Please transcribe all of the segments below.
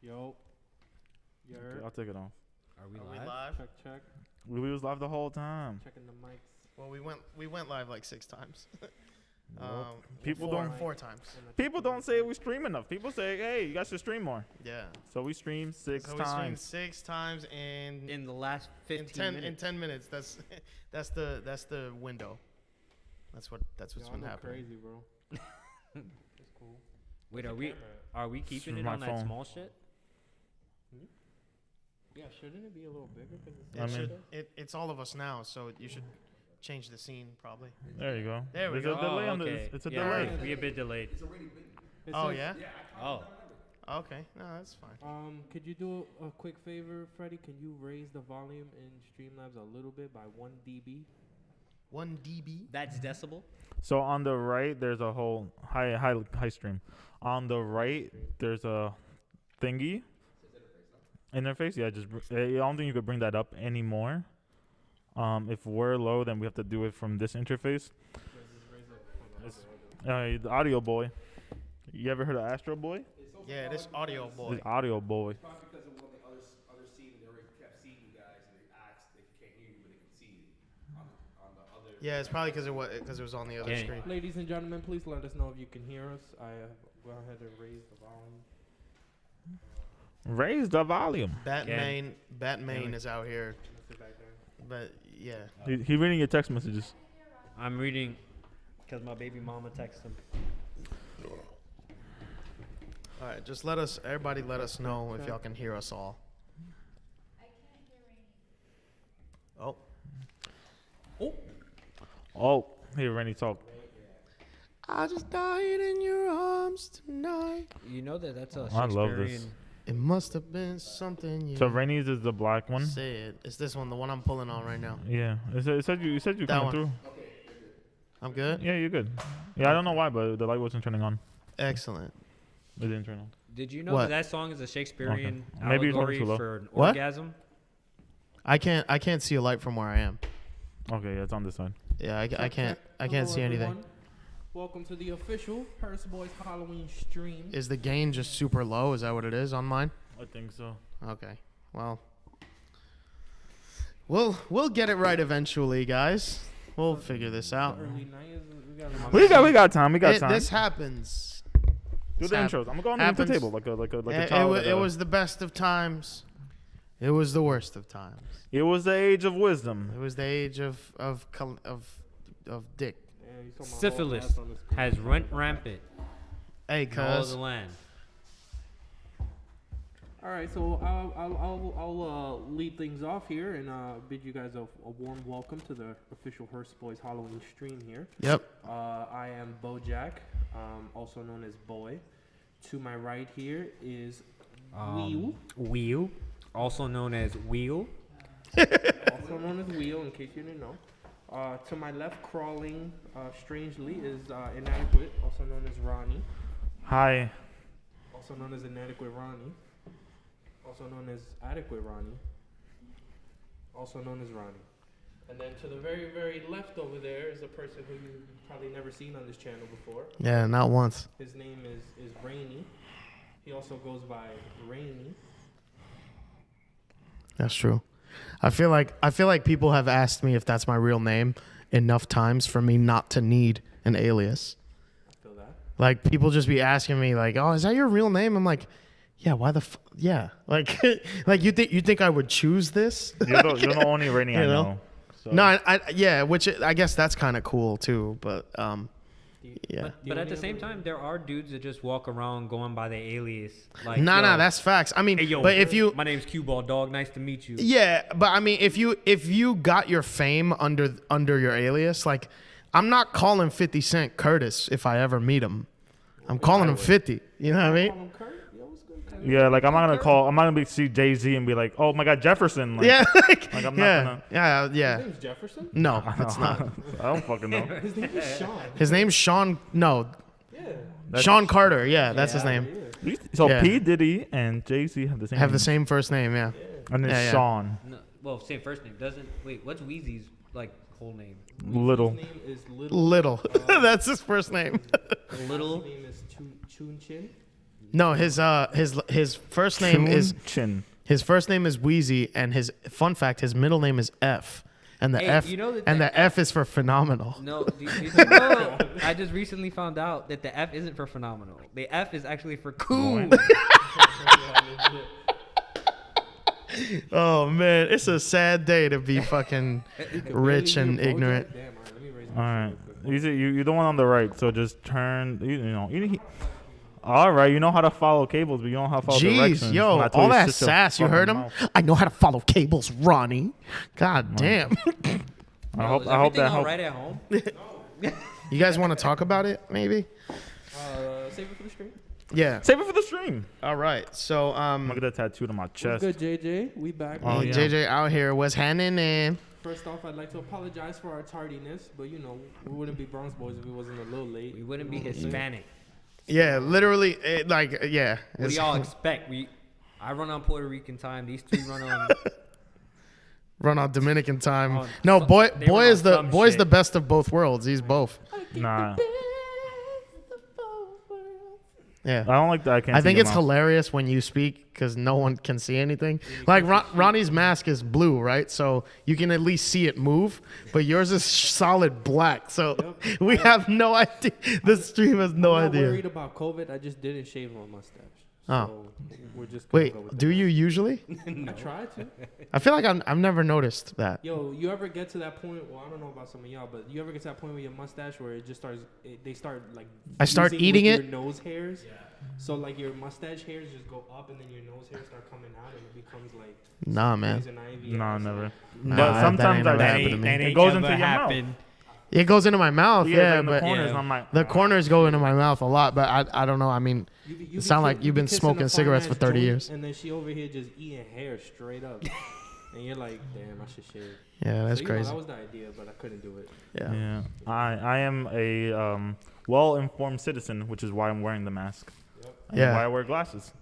Yo. Okay, I'll take it off. Are we Are live? we live? Check. We was live the whole time. Checking the mics. Well, we went live like 6 times. People four, don't. 4 times. People don't say we stream enough. People say, "Hey, you guys should stream more." Yeah. So we stream six So we streamed times. 6 times In the last 15 in minutes. 10 minutes. That's the window. That's what's Y'all been go happening. crazy, bro. It's cool. Wait, Where's are the we camera at? are we keeping it my on that phone. small shit? Yeah, shouldn't it be a little bigger? Cause it's I mean- It's all of us now, so you should change the scene probably. There you go. There we There's go. a delay Oh, on this. okay. It's a Yeah, delay. We a bit delayed. It Oh says- yeah. Oh, Okay. No, that's fine. Could you do a quick favor, Freddie? Can you raise the volume in Streamlabs a little bit by 1 dB? 1 dB. that's decibel. So on the right, there's a whole high stream. On the right, there's a thingy. Interface, yeah. I don't think you could bring that up anymore. If we're low, then we have to do it from this interface. The audio boy. You ever heard of Astro Boy? Yeah, this audio boy. This audio boy. Probably because of when the other seat, they already kept seeing you guys, and they asked if you can't hear you, but they can see you on the other. Yeah, it's probably because it was on the other Yeah. screen. Ladies and gentlemen, please let us know if you can hear us. I go ahead and raise the volume. Raise the volume. Batman is out here, Let's sit back there. but yeah. He reading your text messages. I'm reading because my baby mama texted him. All right, just everybody let us know if y'all can hear us all. Oh, Oh, here, Rennie talk. I just died in your arms tonight. You know that's a I love this. Shakespearean- It must have been something you So Rennie's is the black one. said. It's this one, the one I'm pulling on right now. Yeah, it said you That coming one. through. I'm good? Yeah, you're good. Yeah, I don't know why, but the light wasn't turning on. Excellent. It didn't turn on. Did you know What? that song is a Shakespearean Maybe you're talking allegory too low. for an What? orgasm? I can't see a light from where I am. Okay, yeah, it's on this side. Yeah, I can't Hello, see anything. everyone. Welcome to the official Hearst Boys Halloween stream. Is the gain just super low? Is that what it is on mine? I think so. Okay. Well, we'll get it right eventually, guys. We'll figure this out. Early night is, We got time. We got time. This happens. Do the hap- intros. I'm gonna go on the happens. table like a It, child. it was the best of times. It was the worst of times. It was the age of wisdom. It was the age of dick. Yeah, you saw my whole Syphilis ass on the screen. has rent rampant Hey, in all of cuz. the land. All right, so I'll lead things off here and bid you guys a warm welcome to the official Hearst Boys Halloween stream here. Yep. I am Bojack, also known as Boy. To my right here is Wheel, Wheel, also known as Wheel. also known as Wheel, in case you didn't know. To my left, crawling strangely, is Inadequate, also known as Ronnie. Hi. Also known as Inadequate Ronnie. Also known as Adequate Ronnie. Also known as Ronnie. And then to the very, very left over there is a person who you've probably never seen on this channel before. Yeah, not once. His name is Rainy. He also goes by Rainy. That's true. I feel like people have asked me if that's my real name enough times for me not to need an alias. Feel that? Like people just be asking me like, "Oh, is that your real name?" I'm like, "Yeah, why the yeah." Like like you think I would choose this? You're the only rating I You know? know. So. No, yeah, which I guess that's kind of cool too, but yeah. But at the same time, there are dudes that just walk around going by the alias. Like, No, yo, that's facts. I mean, hey, yo, but if you my name's Cue Ball Dog. Nice to meet you. yeah, but I mean, if you got your fame under your alias, like I'm not calling 50 Cent Curtis if I ever meet him. I'm calling him 50. You know what I mean? Call him Kurt? Yo, what's good, Kurt? Yeah, like I'm not gonna see Jay-Z and be like, oh my God, Jefferson. Like, Yeah, like I'm not yeah. His name's Jefferson? No, it's not. I don't fucking know. His name is Sean. His name's Sean. No, Yeah. Sean Carter. Yeah, that's his name. So Yeah. P Diddy and Jay-Z have the same. Have the name. same first name. Yeah. And it's Yeah, yeah. Sean No, well, same first name. Doesn't wait. What's Wheezy's like whole name? Little. His name is Little. Little. That's his first name. His Little. last name is Chun Chin. No, his first name is Chin. his first name is Wheezy, and his fun fact, his middle name is F, and the Hey, F you know that and the the F is for phenomenal. No, did you know? I just recently found out that the F isn't for phenomenal. The F is actually for cool. Oh man, it's a sad day to be fucking rich and ignorant. Damn, all right, let me raise All my right. You're the one on the right, so just turn. All right, you know how to follow cables, but you don't know how to follow directions. Jeez, yo, And I told all you, that shut your sass, you heard fucking him? mouth. I know how to follow cables, Ronnie. God damn. I hope Is that everything all helps. right at home? You guys want to talk about it, maybe? save it for the stream. Yeah. Save it for the stream. All right. So, Look at that tattoo on my What's chest. good, JJ? We back. Oh, man. yeah. JJ out here was handing in. First off, I'd like to apologize for our tardiness, but you know, we wouldn't be Bronx Boys if we wasn't a little late. We wouldn't be Hispanic. Yeah, literally, yeah. What do y'all expect? I run on Puerto Rican time. These three run on. Run on Dominican time. Oh, No, so- boy they boy run is on the some boy's shit. the best of both worlds. He's both. Nah, Yeah. I don't like that. I can't. I see think your it's mouth. hilarious when you speak because no one can see anything. Like Ronnie's mask is blue, right? So you can at least see it move, but yours is solid black. So we have no idea. The stream has no I'm not idea. worried about COVID. I just didn't shave my mustache. Oh. So we're just gonna go with Wait, do you usually? I tried to. I feel like I've never noticed that. Yo, you ever get to that point? Well, I don't know about some of y'all, but you ever get to that point with your mustache where it just starts? They start like. I start fusing eating with it? Your nose hairs. Yeah. So like your mustache hairs just go up, and then your nose hairs start coming out, and it becomes like. Nah, man. poison ivy. Nah, never. Nah, But that sometimes ain't I never that happened to me. That It ain't goes ever into your mouth. happened. It goes into my mouth, Yeah, yeah, in the but corners. Yeah. I'm like, the corners go into my mouth a lot. But I don't know. I mean, You It sound like you you've been kissing smoking a cigarettes for fine-ass 30 joint, years. And then she over here just eating hair straight up. And you're like, damn, I should shave. yeah, that's So, crazy. that was the idea, but I couldn't do it. Yeah. yeah. I am a well-informed citizen, which is why I'm wearing the mask. And Yeah. why I wear glasses.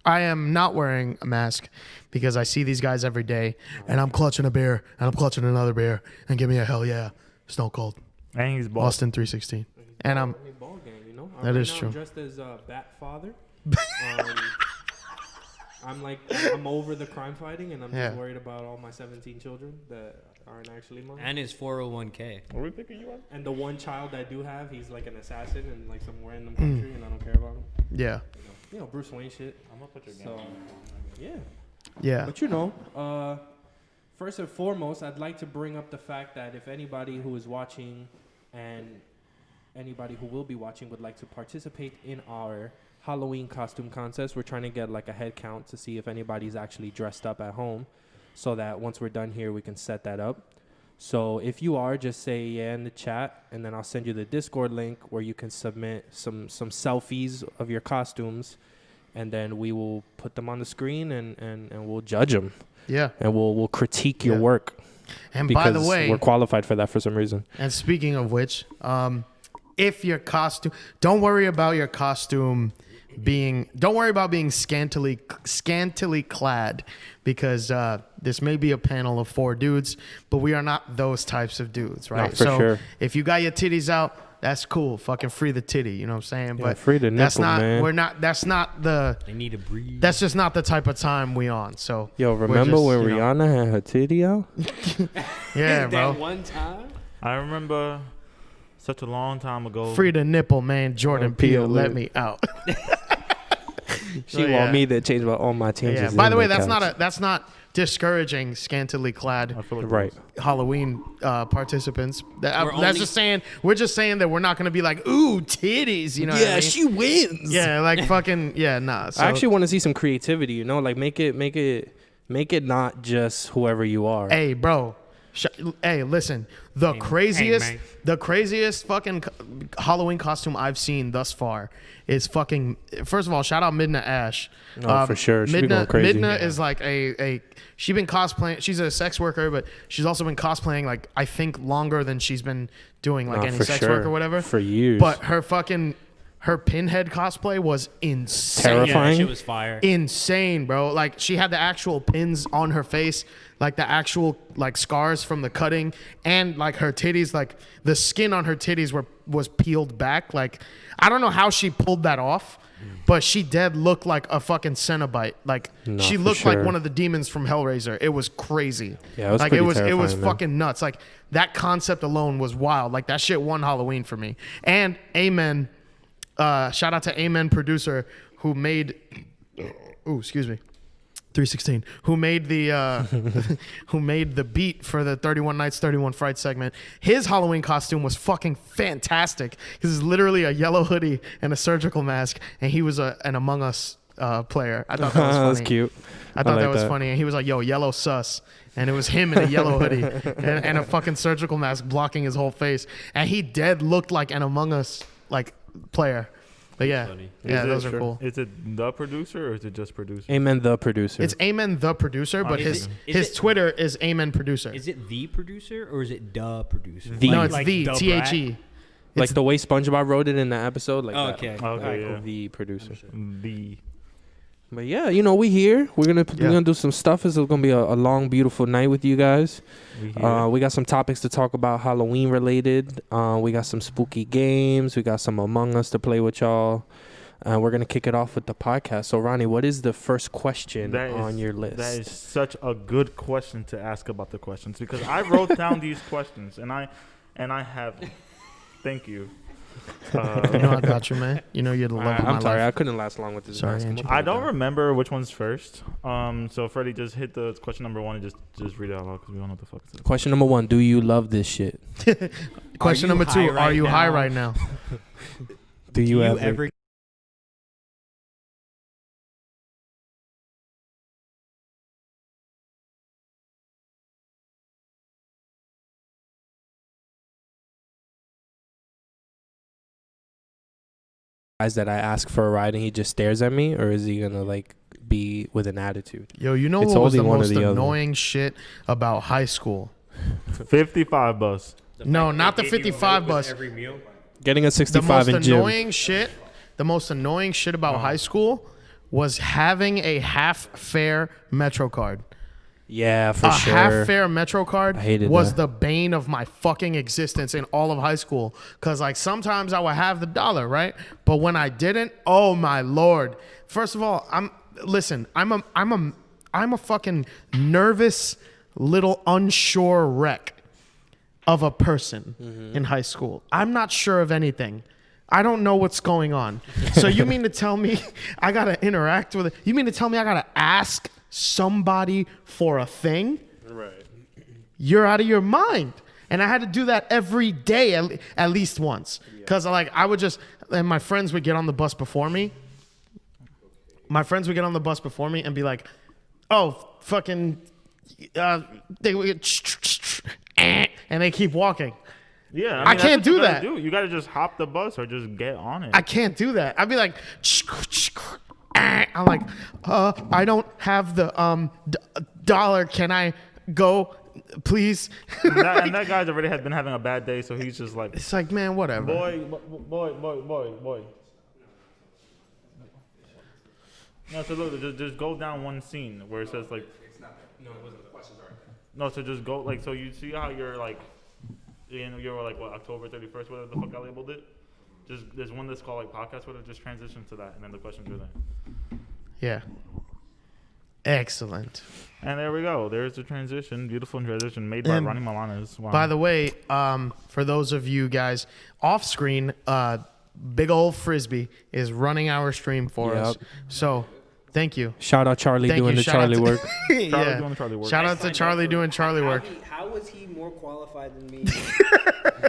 I am not wearing a mask because I see these guys every day, and I'm clutching a beer, and I'm clutching another beer, and give me a hell yeah, Stone Cold, And he's bald. Austin 316. And I'm ball gang, you know. That Right is now true. I'm dressed as Bat Father. I'm over the crime fighting, and I'm Yeah. just worried about all my 17 children that aren't actually mine. And his 401k. Are we picking you up? And the one child I do have, he's like an assassin in like some random Mm. country, and I don't care about him. yeah, You know, Bruce Wayne shit. I'm gonna put your So, yeah. yeah, But you know, first and foremost, I'd like to bring up the fact that if anybody who is watching and anybody who will be watching would like to participate in our Halloween costume contest, we're trying to get like a head count to see if anybody's actually dressed up at home so that once we're done here, we can set that up. So if you are, just say yeah in the chat, and then I'll send you the Discord link where you can submit some selfies of your costumes, and then we will put them on the screen and we'll judge them, yeah. and we'll critique your Yeah. work And because by the way, we're qualified for that for some reason. and speaking of which, if your costume, don't worry about your costume don't worry about being scantily clad, because this may be a panel of 4 dudes, but we are not those types of dudes, right? for so sure. if you got your titties out, that's cool. Fucking free the titty, you know what I'm saying? Yeah, But free the that's nipple, not man. that's not the They need to breathe. that's just not the type of time we on. So Yo, we're remember just, when you know, Rihanna had her titty out? yeah, bro. That one time. I remember such a long time ago. Free the nipple, man. Jordan Peele, let Peele. me out. She Oh, yeah. want me to change about all my changes. Yeah. By the way, that's not discouraging scantily clad I feel like right. Halloween participants. That's only- just saying. We're just saying that we're not going to be like, ooh, titties. You know? what I mean? wins. Yeah, like fucking yeah, nah. So, I actually want to see some creativity. You know, like make it not just whoever you are. hey, bro. Hey, listen. The craziest fucking Halloween costume I've seen thus far is fucking. First of all, shout out Midna Ash. Oh, for sure. She be going crazy. Midna is like she been cosplaying. She's a sex worker, but she's also been cosplaying like I think longer than she's been doing like No, any for sex sure. work or whatever. For years. But her fucking her Pinhead cosplay was insane. Terrifying. Yeah, that shit was fire. Insane, bro. Like she had the actual pins on her face, like the actual like scars from the cutting, and like her titties, like the skin on her titties was peeled back. Like I don't know how she pulled that off, but she did look like a fucking Cenobite. Like No, she for looked like sure. one of the demons from Hellraiser. It was crazy. Yeah, it was like pretty it was terrifying, man. fucking nuts. Like that concept alone was wild. Like that shit won Halloween for me. And Amen. Shout out to Amen producer who made, oh excuse me, 316, who made the who made the beat for the 31 Nights 31 Frights segment. His Halloween costume was fucking fantastic because it's literally a yellow hoodie and a surgical mask, and he was an Among Us player. I thought that was funny. That's cute. I thought like that was that. funny, and he was like, "Yo, yellow sus," and it was him in a yellow hoodie and a fucking surgical mask blocking his whole face, and he dead looked like an Among Us like player. But yeah, Funny. yeah, Is those it are cool. Is it the producer or is it just producer? Amen, the producer. It's Amen the producer, but Is his it- Twitter is Amen producer. Is it the producer or is it the producer? The. No, it's Like the the THE. like It's the way SpongeBob wrote it in the episode. Like Oh, that. okay. Okay, Alright, yeah. cool. The producer. The But yeah, you know, we here. We're Yeah. gonna do some stuff. It's gonna be a long, beautiful night with you guys. we hear We got some topics to talk about Halloween related. We got some spooky games. We got some Among Us to play with y'all. We're gonna kick it off with the podcast. So Ronnie, what is the first question That is- on your list? That is such a good question to ask about the questions because I wrote down these questions and I have. Thank you. You know I got you, man. You know you're the love of my I'm sorry, I life. couldn't last long with this. Sorry, mask. Angie. We'll put I it don't down. remember which one's first. So Freddie, just hit the question number 1 and just read it out loud because we don't know what the fuck it says. Question number 1: do you love this shit? Question Are you number 2: high Are right you high now? right now? Do you, ever? ever Guys that I ask for a ride and he just stares at me, or is he gonna like be with an attitude? Yo, you know It's what was only the one or most the other. annoying shit about high school? 55 bus. No, not the 55 bus. Every meal. Getting a The 65 most in gym. annoying shit. The most annoying shit about high school was having a half fare Metro card. Yeah, for A sure. half fare Metro card I hated was that. the bane of my fucking existence in all of high school. Cause like sometimes I would have the dollar, right? But when I didn't, oh my lord. First of all, I'm a fucking nervous little unsure wreck of a person in high school. I'm not sure of anything. I don't know what's going on. So you mean to tell me I gotta interact with it? You mean to tell me I gotta ask somebody for a thing? Right. You're out of your mind. And I had to do that every day at least once. Because like I would just, and my friends would get on the bus before me. My friends would get on the bus before me and be like, oh, fucking, they would, and they keep walking. Yeah, I mean, can't that's what do you gotta that. Do. You gotta just hop the bus or just get on it. I can't do that. I'd be like, I'm like, I don't have the dollar. Can I go, please? and that guy's already had been having a bad day, so he's just like, It's like, man, whatever. boy. No, so look, just go down one scene where it says like, It's not. No, it wasn't. The questions are. no, so just go like, so you see how you're like, you know, you're like what, October 31st, whatever the fuck I labeled it. Just there's one that's called like podcast, whatever. Just transition to that, and then the questions are there. Yeah. Excellent. And there we go. There's the transition. Beautiful transition made by And Ronnie Malanes. Wow. By the way, for those of you guys off screen, Big Ol' Frisbee is running our stream for us. Yep. So, thank you. Shout out Charlie Thank doing you. the Shout out Charlie to- work. Charlie Yeah. doing the Charlie work. Shout out to Charlie doing Charlie work. How was he more qualified than me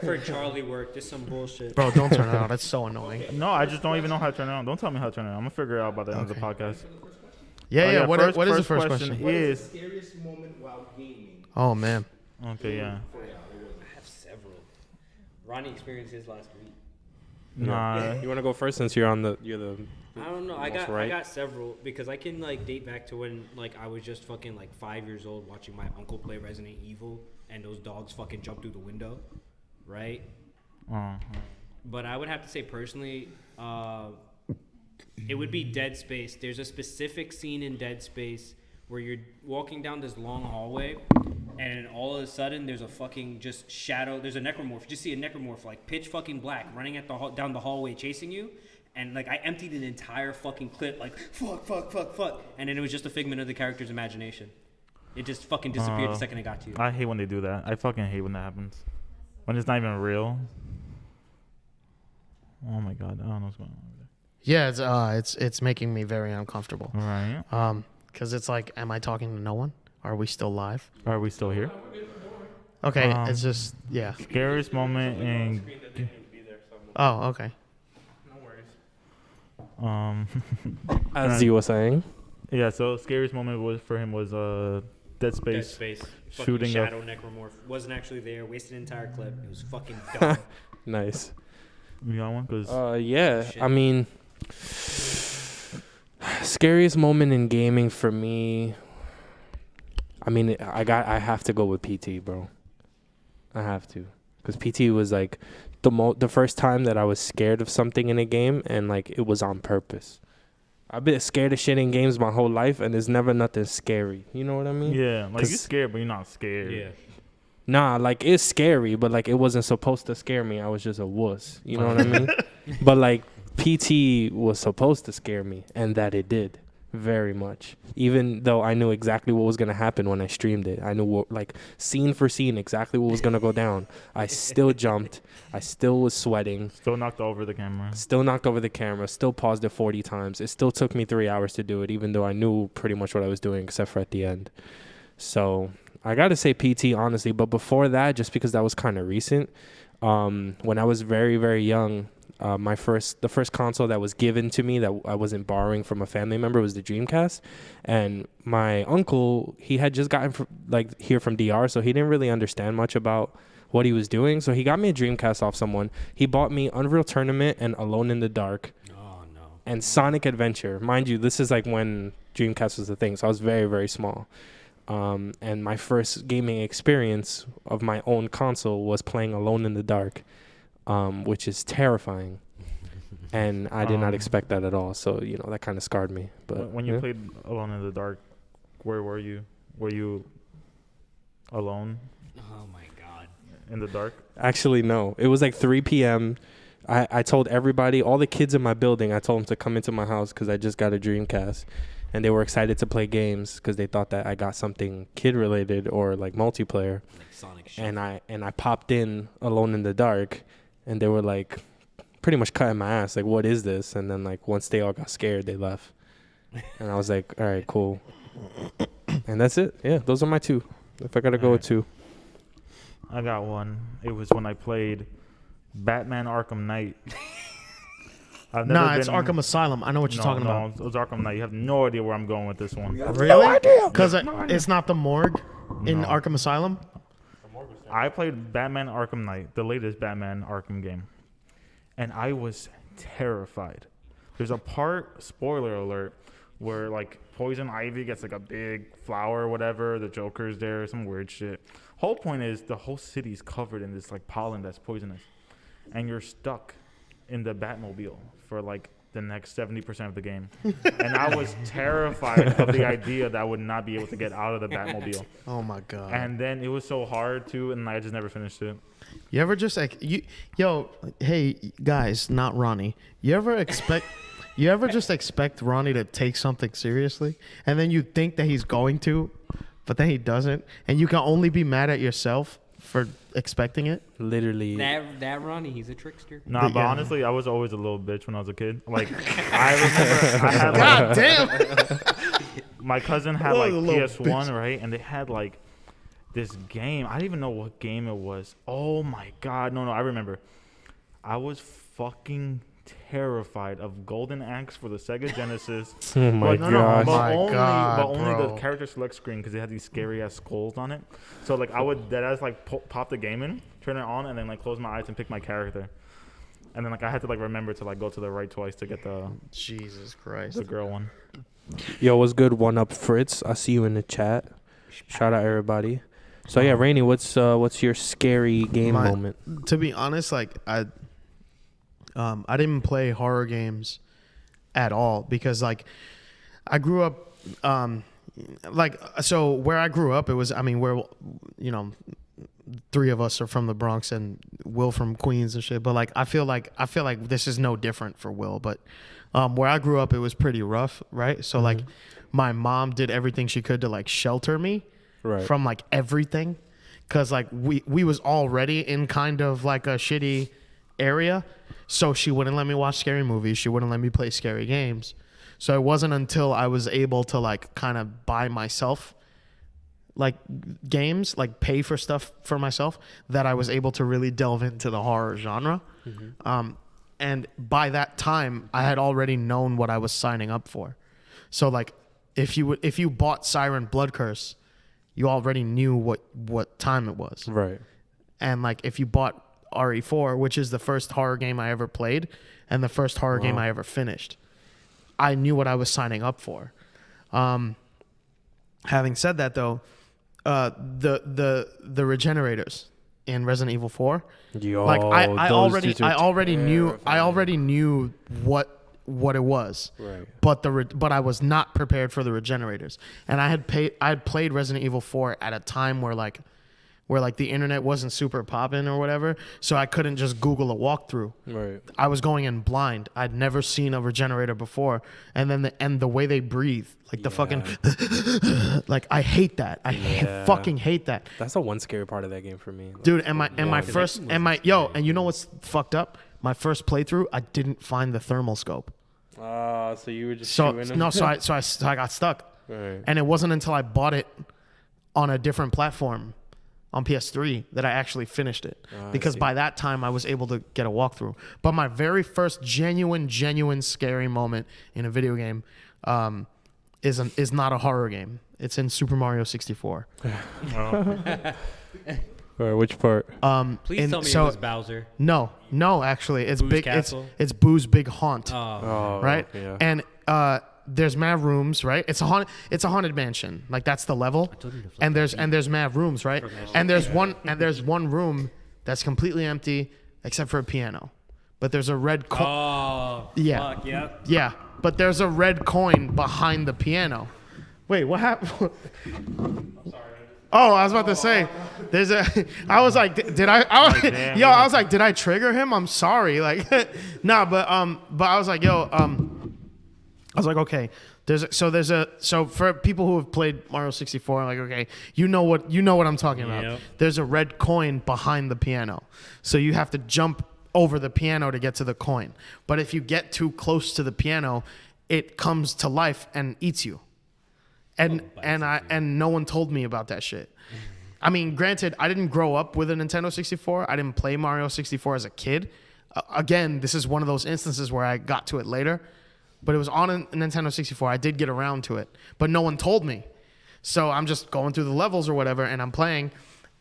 for Charlie work? Just some bullshit. Bro, don't turn it on. That's so annoying. No, I just don't even know how to turn it on. Don't tell me how to turn it on. I'm gonna figure it out by the end of the podcast. Yeah, Oh, yeah. What is the first question? question? Is Scariest moment while gaming. Oh, man. okay, yeah. I have several. Ronnie experienced his last week. Nah. You want to go first since you're the I don't know. I Almost got right. several because I can like date back to when like I was just fucking like 5 years old watching my uncle play Resident Evil and those dogs fucking jump through the window, right? but I would have to say personally, it would be Dead Space. There's a specific scene in Dead Space where you're walking down this long hallway, and all of a sudden there's a fucking just shadow. There's a necromorph. You just see a necromorph like pitch fucking black running at the down the hallway chasing you. And like I emptied an entire fucking clip like fuck, and then it was just a figment of the character's imagination. It just fucking disappeared the second it got to you. I hate when they do that. I fucking hate when that happens. When it's not even real. Oh my god, I don't know what's going on over there. Yeah, it's making me very uncomfortable. Right. Because it's like, am I talking to no one? Are we still live? Are we still here? Okay, it's just Scariest moment in. Oh, okay. As you were saying. Yeah, so scariest moment was for him was Dead Space. Dead Space. Shooting Shadow necromorph wasn't actually there. Wasted an entire clip. It was fucking dumb. Nice. You got one? Cause Yeah. Shit. I mean, scariest moment in gaming for me. I mean, I have to go with PT, bro. I have to, because PT was like the first time that I was scared of something in a game, and like it was on purpose. I've been scared of shit in games my whole life, and there's never nothing scary. You know what I mean? yeah, like you're scared, but you're not scared. Yeah. Nah, like it's scary, but like it wasn't supposed to scare me. I was just a wuss. You know what I mean? But like PT was supposed to scare me, and that it did very much. Even though I knew exactly what was gonna happen when I streamed it, I knew what, like scene for scene exactly what was gonna go down. I still jumped. I still was sweating. Still knocked over the camera. Still knocked over the camera. Still paused it 40 times. It still took me 3 hours to do it, even though I knew pretty much what I was doing, except for at the end. So I gotta say PT, honestly. But before that, just because that was kind of recent, when I was very, very young, the first console that was given to me that I wasn't borrowing from a family member was the Dreamcast. And my uncle, he had just gotten here from DR, so he didn't really understand much about what he was doing. So he got me a Dreamcast off someone. He bought me Unreal Tournament and Alone in the Dark. Oh no. And Sonic Adventure. Mind you, this is like when Dreamcast was a thing, so I was very, very small. And my first gaming experience of my own console was playing Alone in the Dark, which is terrifying. And I did not expect that at all. So, you know, that kind of scarred me. But when you played Alone in the Dark, where were you? Were you alone Oh my god. in the dark? Actually, no. It was like 3 p.m. I told everybody, all the kids in my building, I told them to come into my house because I just got a Dreamcast. And they were excited to play games because they thought that I got something kid-related or like multiplayer. Like Sonic shit. And I popped in Alone in the Dark, and they were like pretty much cutting my ass. Like, what is this? And then like once they all got scared, they left. And I was like, all right, cool. And that's it. Yeah, those are my two. If I gotta go with two. I got one. It was when I played Batman Arkham Knight. Nah, it's Arkham Asylum. I know what you're talking about. No, it was Arkham Knight. You have no idea where I'm going with this one. Really? Because it's not the morgue in No. Arkham Asylum? I played Batman Arkham Knight, the latest Batman Arkham game, and I was terrified. There's a part, spoiler alert, where like Poison Ivy gets like a big flower or whatever. The Joker's there, some weird shit. Whole point is the whole city's covered in this like pollen that's poisonous, and you're stuck in the Batmobile for like the next 70% of the game. And I was terrified of the idea that I would not be able to get out of the Batmobile. Oh my god. And then it was so hard too, and I just never finished it. You ever just like hey guys, not Ronnie. You ever just expect Ronnie to take something seriously, and then you think that he's going to, but then he doesn't, and you can only be mad at yourself for expecting it? Literally. That Ronnie, he's a trickster. Nah, but Yeah. honestly, I was always a little bitch when I was a kid. Like, I remember I had God damn. my cousin had Oh, like the little PS1, right? And they had like this game. I didn't even know what game it was. Oh my god, no, I remember. I was fucking terrified of Golden Axe for the Sega Genesis. Oh my But gosh. but Oh my God, only bro. the character select screen because it had these scary ass skulls on it. So like I would deadass like pop the game in, turn it on, and then like close my eyes and pick my character. And then like I had to like remember to like go to the right twice to get the Jesus Christ. girl one. Yo, what's good? One up, Fritz. I see you in the chat. Shout out everybody. So yeah, Rainey, what's your scary game My- moment? To be honest, like I didn't play horror games at all because like I grew up so where I grew up, it was, I mean, where, you know, 3 of us are from the Bronx and Will from Queens and shit. But like, I feel like this is no different for Will. But where I grew up, it was pretty rough, right? So like, my mom did everything she could to like shelter me from like everything, because like we was already in kind of like a shitty area, so she wouldn't let me watch scary movies. She wouldn't let me play scary games. So it wasn't until I was able to like kind of buy myself like games, like pay for stuff for myself, that I was able to really delve into the horror genre. And by that time, I had already known what I was signing up for. So like, if you bought Siren Blood Curse, you already knew what time it was. Right. And like, if you bought RE4, which is the first horror game I ever played and the first horror game I ever finished, I knew what I was signing up for. Having said that, though, the regenerators in Resident Evil 4, like I already knew what it was, right? But I was not prepared for the regenerators, and I had played Resident Evil 4 at a time where the internet wasn't super popping or whatever, so I couldn't just Google a walkthrough. Right. I was going in blind. I'd never seen a regenerator before, and then the way they breathe, like the fucking, like I hate that. I fucking hate that. That's the one scary part of that game for me, dude. And you know what's fucked up? My first playthrough, I didn't find the thermal scope. So you were just shooting them? So I got stuck, right. And it wasn't until I bought it on a different platform, on PS3, that I actually finished it, because by that time I was able to get a walkthrough. But my very first genuine scary moment in a video game is not a horror game. It's in Super Mario 64. Which part? Please tell me it was Bowser. No, actually, it's Boo's big. Castle? It's Boo's big haunt. Right? Yeah. And there's mad rooms, right? It's a haunted mansion. Like, that's the level. And there's mad rooms, right? And there's one room that's completely empty except for a piano. But there's a red coin. Oh, yeah. Fuck, yep. Yeah. But there's a red coin behind the piano. Wait, what happened? Oh, I was about to say, I was like, did I trigger him? I'm sorry. Like, nah, but I was like, I was like, okay, so for people who have played Mario 64, like, okay, you know what I'm talking about. Yep. There's a red coin behind the piano. So you have to jump over the piano to get to the coin. But if you get too close to the piano, it comes to life and eats you. And no one told me about that shit. I mean, granted, I didn't grow up with a Nintendo 64. I didn't play Mario 64 as a kid. Again, this is one of those instances where I got to it later. But it was on a Nintendo 64. I did get around to it. But no one told me. So I'm just going through the levels or whatever, and I'm playing.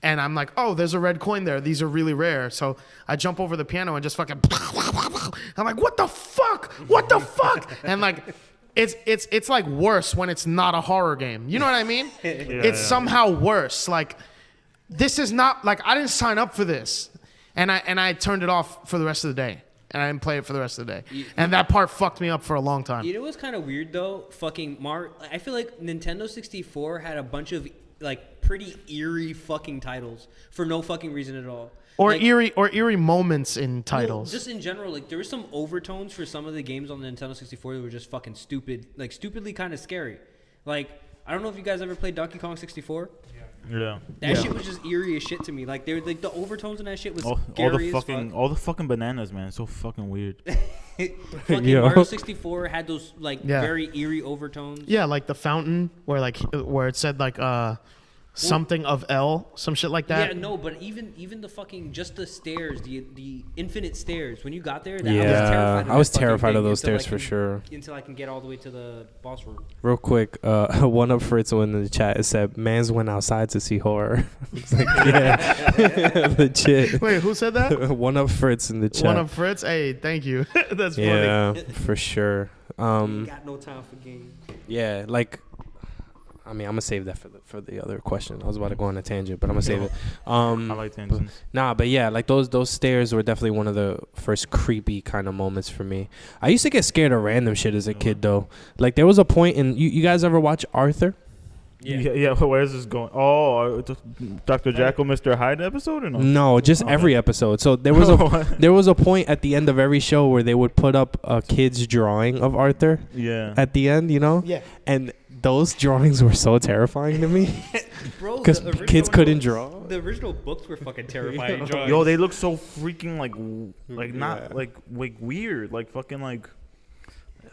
And I'm like, oh, there's a red coin there. These are really rare. So I jump over the piano and just fucking... I'm like, what the fuck? What the fuck? And like... It's like worse when it's not a horror game. You know what I mean? It's somehow worse. Like, this is not, like, I didn't sign up for this. And I turned it off for the rest of the day. And I didn't play it for the rest of the day. And that part fucked me up for a long time. You know what's kind of weird, though? Fucking Mario. I feel like Nintendo 64 had a bunch of, like, pretty eerie fucking titles for no fucking reason at all. Or like, eerie moments in titles. Just in general, like, there were some overtones for some of the games on the Nintendo 64 that were just fucking stupid, like stupidly kind of scary. Like, I don't know if you guys ever played Donkey Kong 64. Yeah. That shit was just eerie as shit to me. Like, they were like the overtones in that shit was scary all the fucking bananas, man. It's so fucking weird. Fucking Mario 64 had those like very eerie overtones. Yeah, like the fountain where it said like something of L, some shit like that. Yeah, no, but even the fucking just the stairs, the infinite stairs. When you got there, I was terrified of those stairs for sure. Until I can get all the way to the boss room. Real quick, one up Fritz in the chat. It said, "Mans went outside to see horror." It's like, yeah, legit. Wait, who said that? One up Fritz in the chat. One up Fritz. Hey, thank you. That's funny. Yeah, for sure. Got no time for games. Yeah, like. I mean, I'm gonna save that for the other question. I was about to go on a tangent, but I'm gonna save it. I like tangents. Nah, but yeah, like those stairs were definitely one of the first creepy kind of moments for me. I used to get scared of random shit as a kid though. Like there was a point in you guys ever watch Arthur? Yeah. Where's this going? Oh, Dr. Jekyll, Mr. Hyde episode or no? No, just every episode. So there was a point at the end of every show where they would put up a kid's drawing of Arthur. Yeah. At the end, you know. Yeah. And those drawings were so terrifying to me. Bro, because kids couldn't draw. The original books were fucking terrifying. drawings. Yo, they look so freaking not like weird, like fucking like.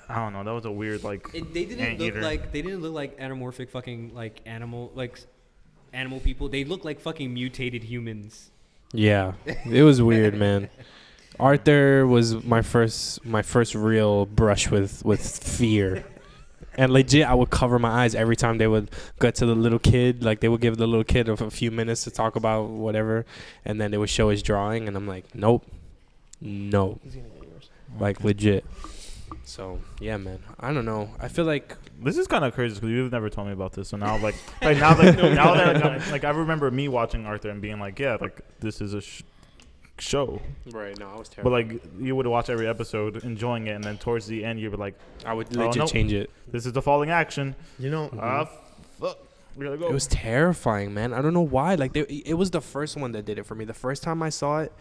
I don't know. That was a weird They didn't look like anamorphic fucking animal people. They looked like fucking mutated humans. Yeah, it was weird, man. Arthur was my first real brush with fear, and legit, I would cover my eyes every time they would get to the little kid. Like they would give the little kid a few minutes to talk about whatever, and then they would show his drawing, and I'm like, nope, no, like legit. So yeah, man. I don't know. I feel like this is kind of crazy because you've never told me about this. So now, now that I remember me watching Arthur and being like, yeah, like this is a show. Right. No, I was terrible. But like you would watch every episode, enjoying it, and then towards the end, you would like, I would legit change it. This is the falling action. You know, fuck. We gotta go. It was terrifying, man. I don't know why. Like it was the first one that did it for me. The first time I saw it.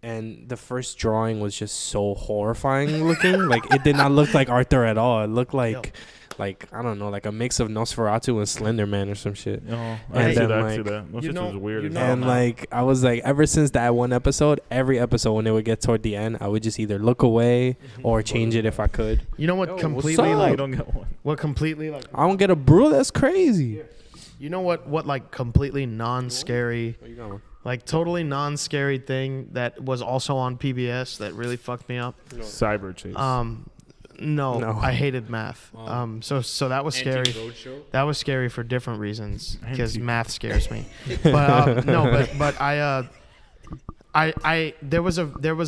And the first drawing was just so horrifying looking. Like it did not look like Arthur at all. It looked like I don't know, like a mix of Nosferatu and Slender Man or some shit. I see that. Those shit was weird. And like I was like, ever since that one episode, every episode when it would get toward the end, I would just either look away or change it if I could. You know what? Yo, completely what's up? You don't get one. What completely like? I don't get a brew. That's crazy. You know what? What like completely non-scary? Where you going? Like totally non-scary thing that was also on PBS that really fucked me up. Cyber Chase. No, I hated math. So that was scary. That was scary for different reasons because math scares me. But I there was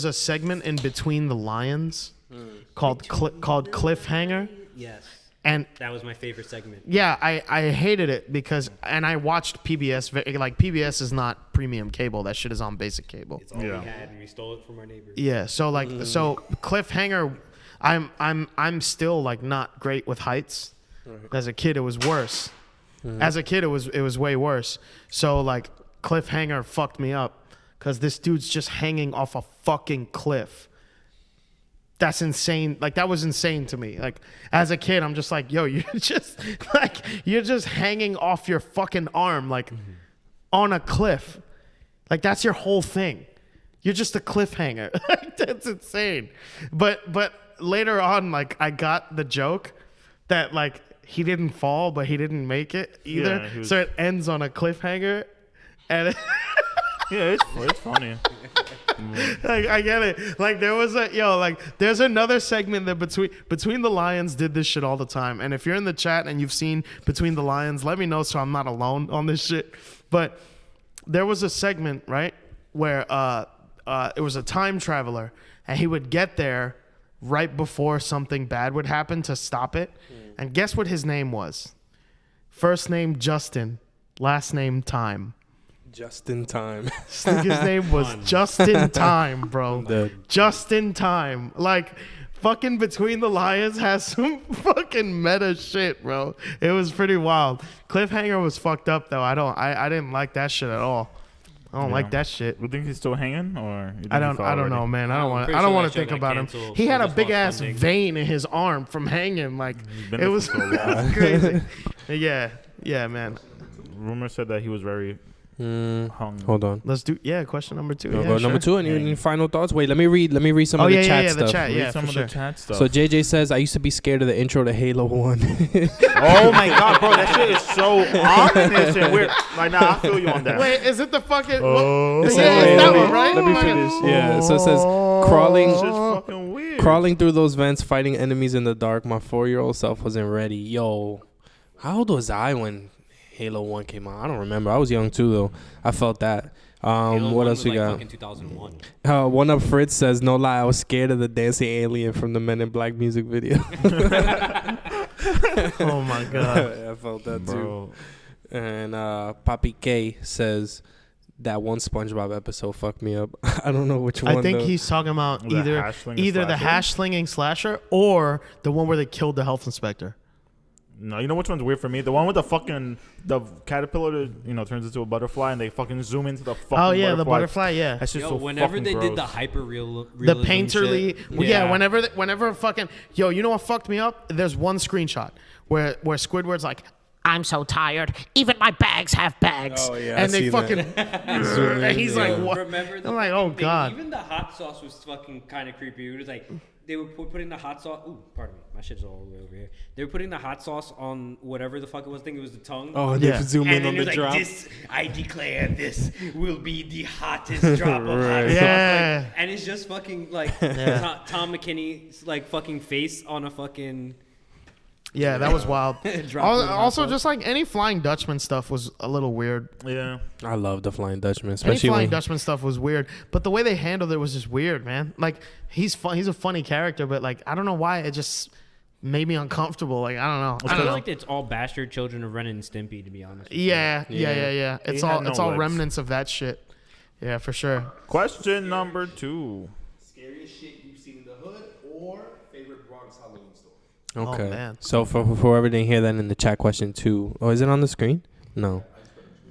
a segment in Between the Lions called Cliffhanger. Yes. And that was my favorite segment. Yeah, I hated it because, and I watched PBS. Like PBS is not premium cable. That shit is on basic cable. It's all we had, and we stole it from our neighbors. Yeah. So so Cliffhanger, I'm still like not great with heights. As a kid, it was worse. As a kid, it was way worse. So like Cliffhanger fucked me up because this dude's just hanging off a fucking cliff. That's insane. Like that was insane to me. Like as a kid, I'm just like, yo, you're just hanging off your fucking arm, like on a cliff. Like that's your whole thing. You're just a cliffhanger. Like that's insane. But later on, like I got the joke that like he didn't fall, but he didn't make it either. Yeah, so it ends on a cliffhanger, and yeah, it's funny. Like I get it. Like there was there's another segment that Between the Lions did this shit all the time. And if you're in the chat and you've seen Between the Lions, let me know so I'm not alone on this shit. But there was a segment, right, where it was a time traveler and he would get there right before something bad would happen to stop it. And guess what his name was? First name Justin, last name Time. Just in time. His name was Just in Time, bro. Just in Time. Like, fucking Between the Lions has some fucking meta shit, bro. It was pretty wild. Cliffhanger was fucked up though. I didn't like that shit at all. I don't like that shit. You think he's still hanging, or I don't know, man. I don't want to think about him. He had a big ass vein in his arm from hanging. Like it was crazy. Yeah, man. Rumor said that he was very hung. Hold on. Let's do question number 2. Go number 2. Any final thoughts? Wait, let me read some of the chat stuff. The chat stuff. So JJ says I used to be scared of the intro to Halo 1. Oh my god, bro, that shit is so ominous and weird. Like, nah, I feel you on that. Wait, is it the fucking? It's that one, right? Let me finish. Yeah. So it says crawling through those vents, fighting enemies in the dark. My 4-year-old self wasn't ready. Yo, how old was I when Halo 1 came out? I don't remember. I was young too though. I felt that. What else we got? 2001. One up Fritz says, no lie, I was scared of the dancing alien from the Men in Black music video. Oh my god. I felt that too. Bro. And Papi K says that one SpongeBob episode fucked me up. I don't know which one. I think though. he's talking about The either hash-slinging the slasher? hash slinging slasher or the one where they killed the health inspector. No, you know which one's weird for me? The one with the caterpillar, turns into a butterfly and they fucking zoom into the fucking Oh yeah, butterfly. the butterfly. Yeah. That's just Yo, so whenever fucking they gross. did the hyper real, The painterly, shit, whenever fucking, you know what fucked me up? There's one screenshot where Squidward's like, I'm so tired, even my bags have bags. Oh, yeah, I and they seen that. fucking, Zoom in, and he's yeah. like, what? Remember the I'm like, fucking oh thing? god. Even the hot sauce was fucking kind of creepy. It was like they were putting the hot sauce. Ooh, pardon me, my shit's all the way over here. They were putting the hot sauce on whatever the fuck it was. I think it was the tongue. Oh, Yeah. they zoom and in then on it was the like, drop. this, I declare this will be the hottest drop of hot sauce. Yeah. Like, and it's just fucking like Yeah. Tom McKinney's like fucking face on a fucking. Yeah, that was wild. Drop of hot Also, sauce. just like any Flying Dutchman stuff was a little weird. Yeah. I love the Flying Dutchman, Any especially Flying when Dutchman stuff was weird, but the way they handled it was just weird, man. Like he's fun. He's a funny character, but like I don't know why it just made me uncomfortable. Like I don't know. I I feel don't know. like it's all bastard children of Ren and Stimpy, to be honest. with you. Yeah. Yeah. It's He all had no it's all legs. remnants of that shit. Yeah, for sure. Question number 2. Scariest shit you've seen in the hood or favorite Bronx Halloween story? Okay. Oh, man. So for whoever didn't hear that in the chat, question 2. Oh, is it on the screen? No.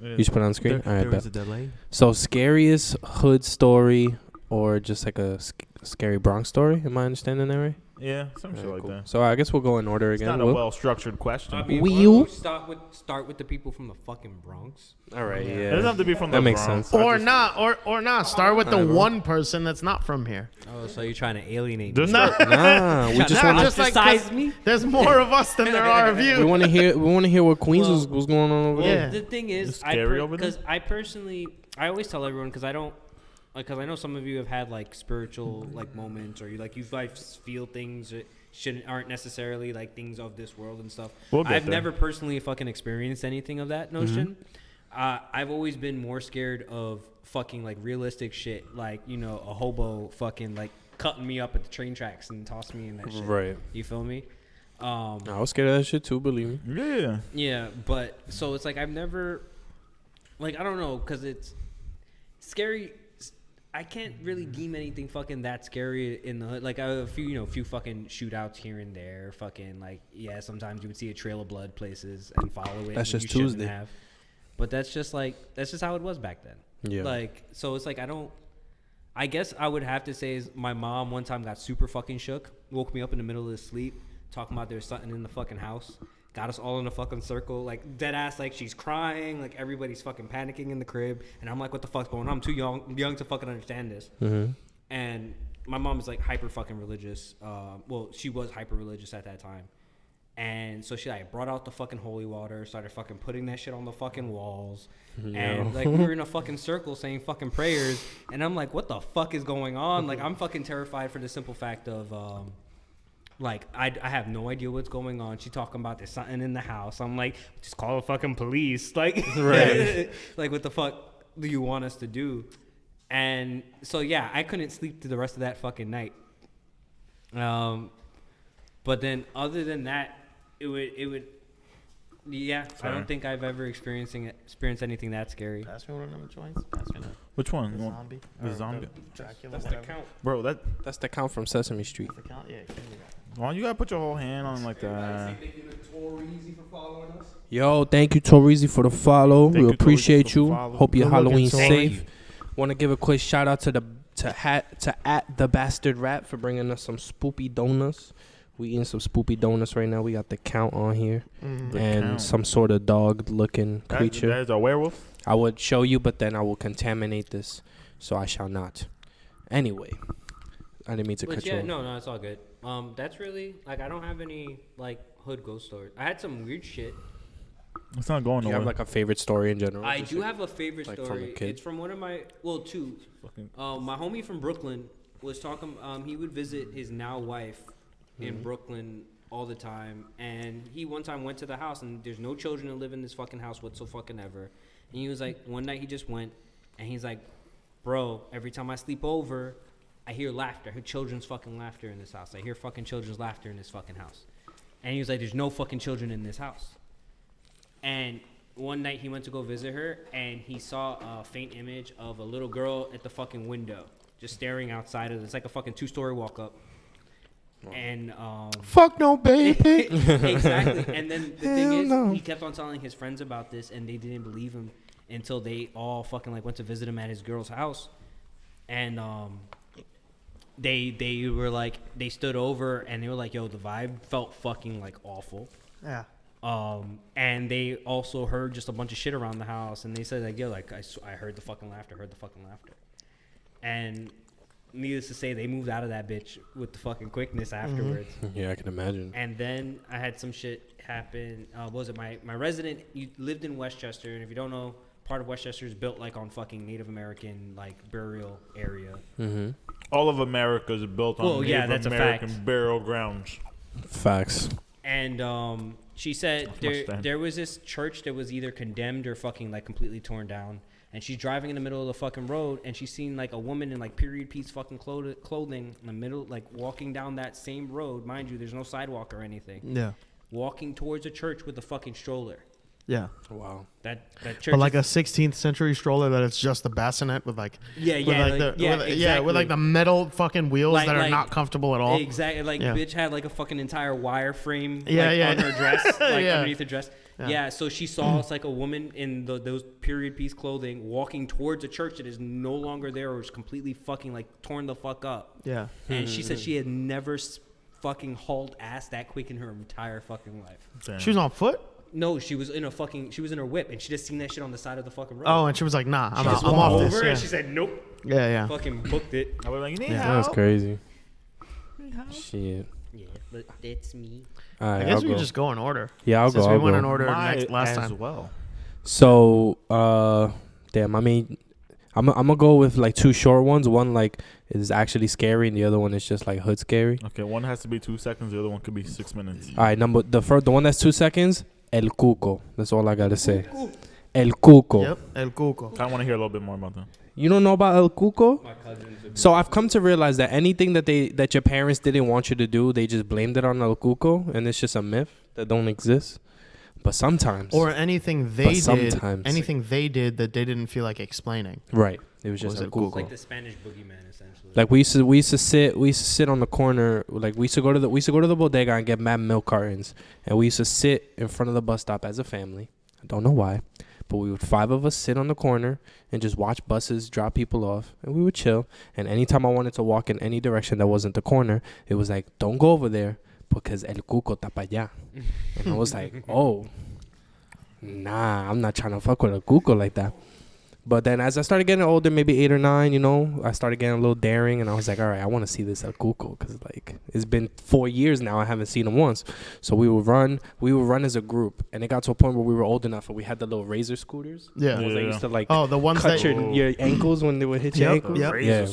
You just put it on the screen? All right, bet. a delay. So scariest hood story or just like a scary Bronx story? Am I understanding that right? Yeah, some shit Alright, like cool. that. So I guess we'll go in order It's again. not a Will? well-structured question. I mean, Will why don't you? we start with the people from the fucking Bronx? All right, It yeah. doesn't have to be from That the makes Bronx. sense. Or not. Or not. Start with the Alright, bro. one person that's not from here. Oh, so you're trying to alienate Just me? start- Nah, we just Nah, want to just like Ostracize 'cause me? there's more of us than there are of we you. want to hear what Queens Well, was going on over yeah. there. The thing is, It's scary over there? because I personally, I always tell everyone because I don't, because I know some of you have had like spiritual like moments, or you guys feel things that aren't necessarily like things of this world and stuff. We'll get I've there. never personally fucking experienced anything of that notion. I've always been more scared of fucking like realistic shit, like a hobo fucking like cutting me up at the train tracks and tossing me in that shit. Right. You feel me? I was scared of that shit too, believe me. Yeah. Yeah, but so it's like I've never, like I don't know, because it's scary. I can't really deem anything fucking that scary in the hood. Like I have a few fucking shootouts here and there. Fucking like sometimes you would see a trail of blood places and follow it. That's when just you shouldn't Tuesday. have. But that's just how it was back then. Yeah. Like so it's like I guess I would have to say is my mom one time got super fucking shook, woke me up in the middle of the sleep, talking about there's something in the fucking house. Got us all in a fucking circle, like dead ass, like she's crying, like everybody's fucking panicking in the crib, and I'm like, what the fuck's going on? I'm too young to fucking understand this. Mm-hmm. And my mom is like hyper fucking religious. Well, she was hyper religious at that time, and so she like brought out the fucking holy water, started fucking putting that shit on the fucking walls, and like we were in a fucking circle saying fucking prayers, and I'm like, what the fuck is going on? Like I'm fucking terrified for the simple fact of. Like, I have no idea what's going on. She talking about there's something in the house. I'm like, just call the fucking police. Like, Right. like, what the fuck do you want us to do? And so, yeah, I couldn't sleep through the rest of that fucking night. But then other than that, it would, yeah, I don't think I've ever experienced anything that scary. Pass me one of them joints. Pass me Which one? the You want- zombie. The Or zombie. Dracula. That's the whatever. count. Bro, That's the count from Sesame Street. The count. Yeah. give me that. well, you gotta put your whole hand on like that. Thank you to Torizi for following us. Yo, thank you, Torizi, for the follow. Thank We you, appreciate Torizi, for the you. follow. Hope your Good looking, Halloween's Tori. safe. Want to give a quick shout out to at the Bastard Rat for bringing us some spoopy donuts. We eating some spoopy donuts right now. We got the count on here The and count. some sort of dog-looking creature. There's a werewolf. I would show you, but then I will contaminate this, so I shall not. Anyway, I didn't mean to But cut yeah, you off. no, it's all good. That's really like I don't have any like hood ghost stories. I had some weird shit. It's not going Do you nowhere. have like a favorite story in general? I Just do like- have a favorite like from a story. kid? It's from one of my two. Fucking- My homie from Brooklyn was talking. He would visit his now wife in Brooklyn all the time, and he one time went to the house, and there's no children that live in this fucking house whatsoever. And he was like, one night he just went, and he's like, bro, every time I sleep over, I hear laughter. I hear children's fucking laughter in this house. I hear fucking children's laughter in this fucking house. And he was like, there's no fucking children in this house. And one night he went to go visit her, and he saw a faint image of a little girl at the fucking window, just staring outside of it. It's like a fucking 2-story walk up. And fuck no, baby. exactly. And then the thing is, he kept on telling his friends about this, and they didn't believe him until they all fucking like went to visit him at his girl's house. And they were like, they stood over and they were like, yo, the vibe felt fucking like awful. Yeah. And they also heard just a bunch of shit around the house, and they said like, yo, like I heard the fucking laughter, and needless to say, they moved out of that bitch with the fucking quickness afterwards. Yeah, I can imagine. And then I had some shit happen. What was it? My resident lived in Westchester, and if you don't know, part of Westchester is built like on fucking Native American like burial area. Mm-hmm. All of America is built on Native that's American a fact. burial grounds. Facts. And she said there was this church that was either condemned or fucking like completely torn down. And she's driving in the middle of the fucking road, and she's seen like a woman in like period piece fucking clothing in the middle, like walking down that same road. Mind you, there's no sidewalk or anything. Yeah. Walking towards a church with a fucking stroller. Yeah. Wow. That church. But like a 16th century stroller that it's just the bassinet with like with like the metal fucking wheels Like- that are like- not comfortable at all. Exactly. Like Yeah. bitch had like a fucking entire wire frame on her dress, like underneath her dress. Yeah. So she saw it's like a woman in those period piece clothing walking towards a church that is no longer there or is completely fucking like torn the fuck up. Yeah. And she said she had never fucking hauled ass that quick in her entire fucking life. Damn. She was on foot? No, she was in her whip, and she just seen that shit on the side of the fucking road. Oh, and she was like, nah, I'm just off walked this. over Yeah. and she said, nope. Yeah. Fucking booked it. I was like, That's crazy. Shit. Yeah, but that's me. All right, I guess I'll we go. could just go in order. Yeah, I'll Since go. we I'll went go. in order Might last as time. well. So, damn. I mean, I'm gonna go with like two short ones. One like is actually scary, and the other one is just like hood scary. Okay, one has to be 2 seconds. The other one could be 6 minutes. All right, the one that's 2 seconds. El Cuco. That's all I gotta say. El Cuco. Yep, El Cuco. I want to hear a little bit more about that. You don't know about El Cuco? My cousins. So I've come to realize that anything that your parents didn't want you to do, they just blamed it on El Cuco, and it's just a myth that don't exist. But sometimes, Or anything But they sometimes. did, anything they did that they didn't feel like explaining. right? It was just Was El it Cuco. Like the Spanish boogeyman, essentially. Like we used to sit on the corner. Like we used to go to the bodega and get mad milk cartons, and we used to sit in front of the bus stop as a family. I don't know why, but we would 5 of us sit on the corner and just watch buses drop people off, and we would chill. And anytime I wanted to walk in any direction that wasn't the corner, it was like, don't go over there because El Cuco está pa allá. And I was like, oh, nah, I'm not trying to fuck with El Cuco like that. But then as I started getting older, maybe 8 or 9, I started getting a little daring, and I was like, all right, I want to see this El Cuco, because like it's been 4 years now, I haven't seen him once. So we would run as a group, and it got to a point where we were old enough and we had the little razor scooters. Yeah. The ones that used to like Oh, the ones cut that your ankles when they would hit your Yep, ankles. yep. Yeah.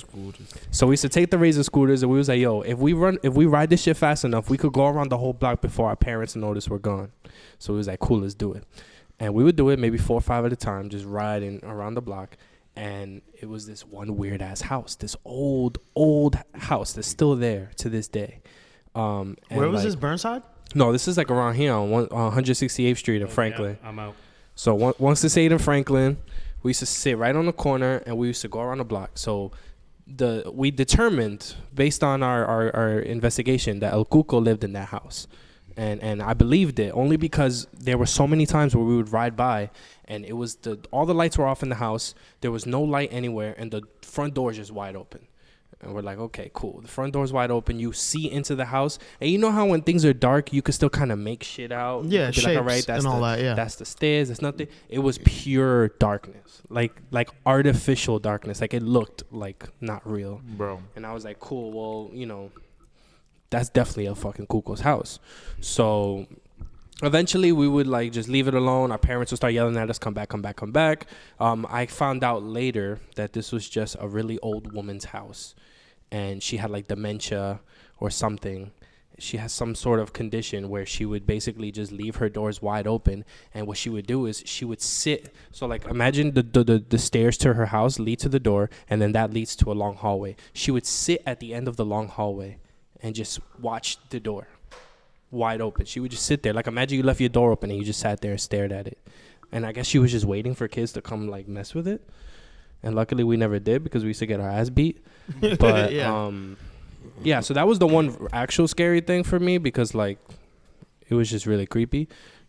So we used to take the razor scooters, and we was like, yo, if we ride this shit fast enough, we could go around the whole block before our parents notice we're gone. So we was like, cool, let's do it. And we would do it maybe 4 or 5 at a time, just riding around the block. And it was this one weird ass house, this old house that's still there to this day. Where was this, Burnside? No, this is like around here on 168th Street in Franklin. Yeah, I'm out. So 168 in Franklin, we used to sit right on the corner, and we used to go around the block. So we determined based on our investigation that El Cuco lived in that house. And I believed it only because there were so many times where we would ride by, and it was all the lights were off in the house. There was no light anywhere, and the front door is just wide open. And we're like, okay, cool. The front door's wide open. You see into the house, and you know how when things are dark, you can still kind of make shit out. Yeah, You could be shapes like, all right, that's and all that. Yeah. That's the stairs. That's nothing. It was pure darkness, like artificial darkness. Like it looked like not real. Bro. And I was like, cool. Well, that's definitely a fucking Cuco's house. So eventually we would like just leave it alone. Our parents would start yelling at us, come back. I found out later that this was just a really old woman's house, and she had like dementia or something. She has some sort of condition where she would basically just leave her doors wide open, and what she would do is she would sit. So like imagine the stairs to her house lead to the door, and then that leads to a long hallway. She would sit at the end of the long hallway and just watch the door. wide open. She would just sit there. Like, imagine you left your door open and you just sat there and stared at it. And I guess she was just waiting for kids to come, like, mess with it. And luckily we never did because we used to get our ass beat. But, yeah, so that was the one actual scary thing for me because, like, it was just really creepy.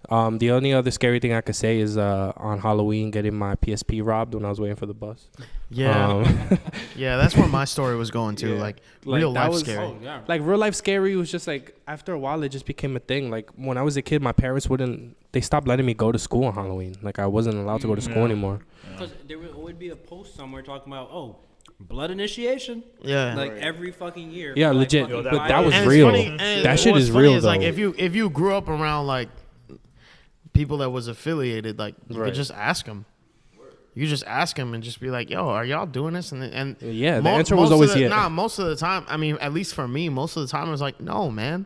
The only other scary thing I could say is on Halloween getting my PSP robbed when I was waiting for the bus. Yeah. Yeah, that's where my story was going to. Yeah. Like Like, real that life was- scary. Oh, yeah. Like, real life scary was just, like, after a while, it just became a thing. Like, when I was a kid, my parents they stopped letting me go to school on Halloween. Like, I wasn't allowed to go to school anymore. Because there would always be a post somewhere talking about, blood initiation. Yeah. Like every fucking year. Yeah, for, like, legit. fucking But 5 that was years. And it's real. funny- and That shit what's is funny real, is, like, though. if you grew up around like people that was affiliated, like you Right. could just ask them. You could just ask them and just be like, "Yo, are y'all doing this?" And Yeah, the mo- answer was most of always the- yeah. Nah, most of the time, I mean, at least for me, most of the time, it was like, "No, man."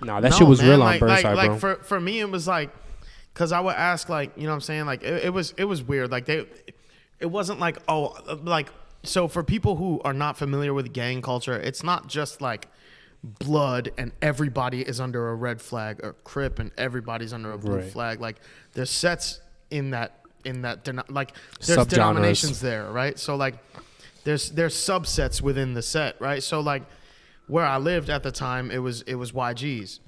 Nah, that No, shit was man. real like, on Burnside, like bro. for me, it was like, cause I would ask, like, you know what I'm saying, like it was weird. Like it wasn't like, like, so for people who are not familiar with gang culture, it's not just like blood and everybody is under a red flag, or Crip and everybody's under a blue Right. flag. Like there's sets in that like there's Subgenres. denominations there, right? So like there's subsets within the set, right? So like where I lived at the time, it was YGs.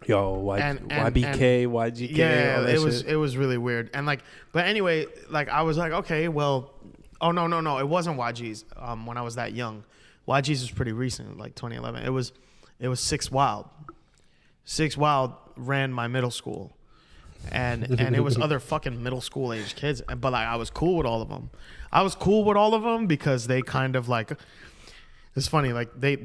Yo, and- YBK, YGK. Yeah, all that shit. it was really weird. And like, but anyway, like I was like, okay, well, oh no, it wasn't YGs. When I was that young, YGs was pretty recent, like 2011. It was Six Wild. Six Wild ran my middle school, and it was other fucking middle school age kids. But like, I was cool with all of them. I was cool with all of them because they kind of like. It's funny, like they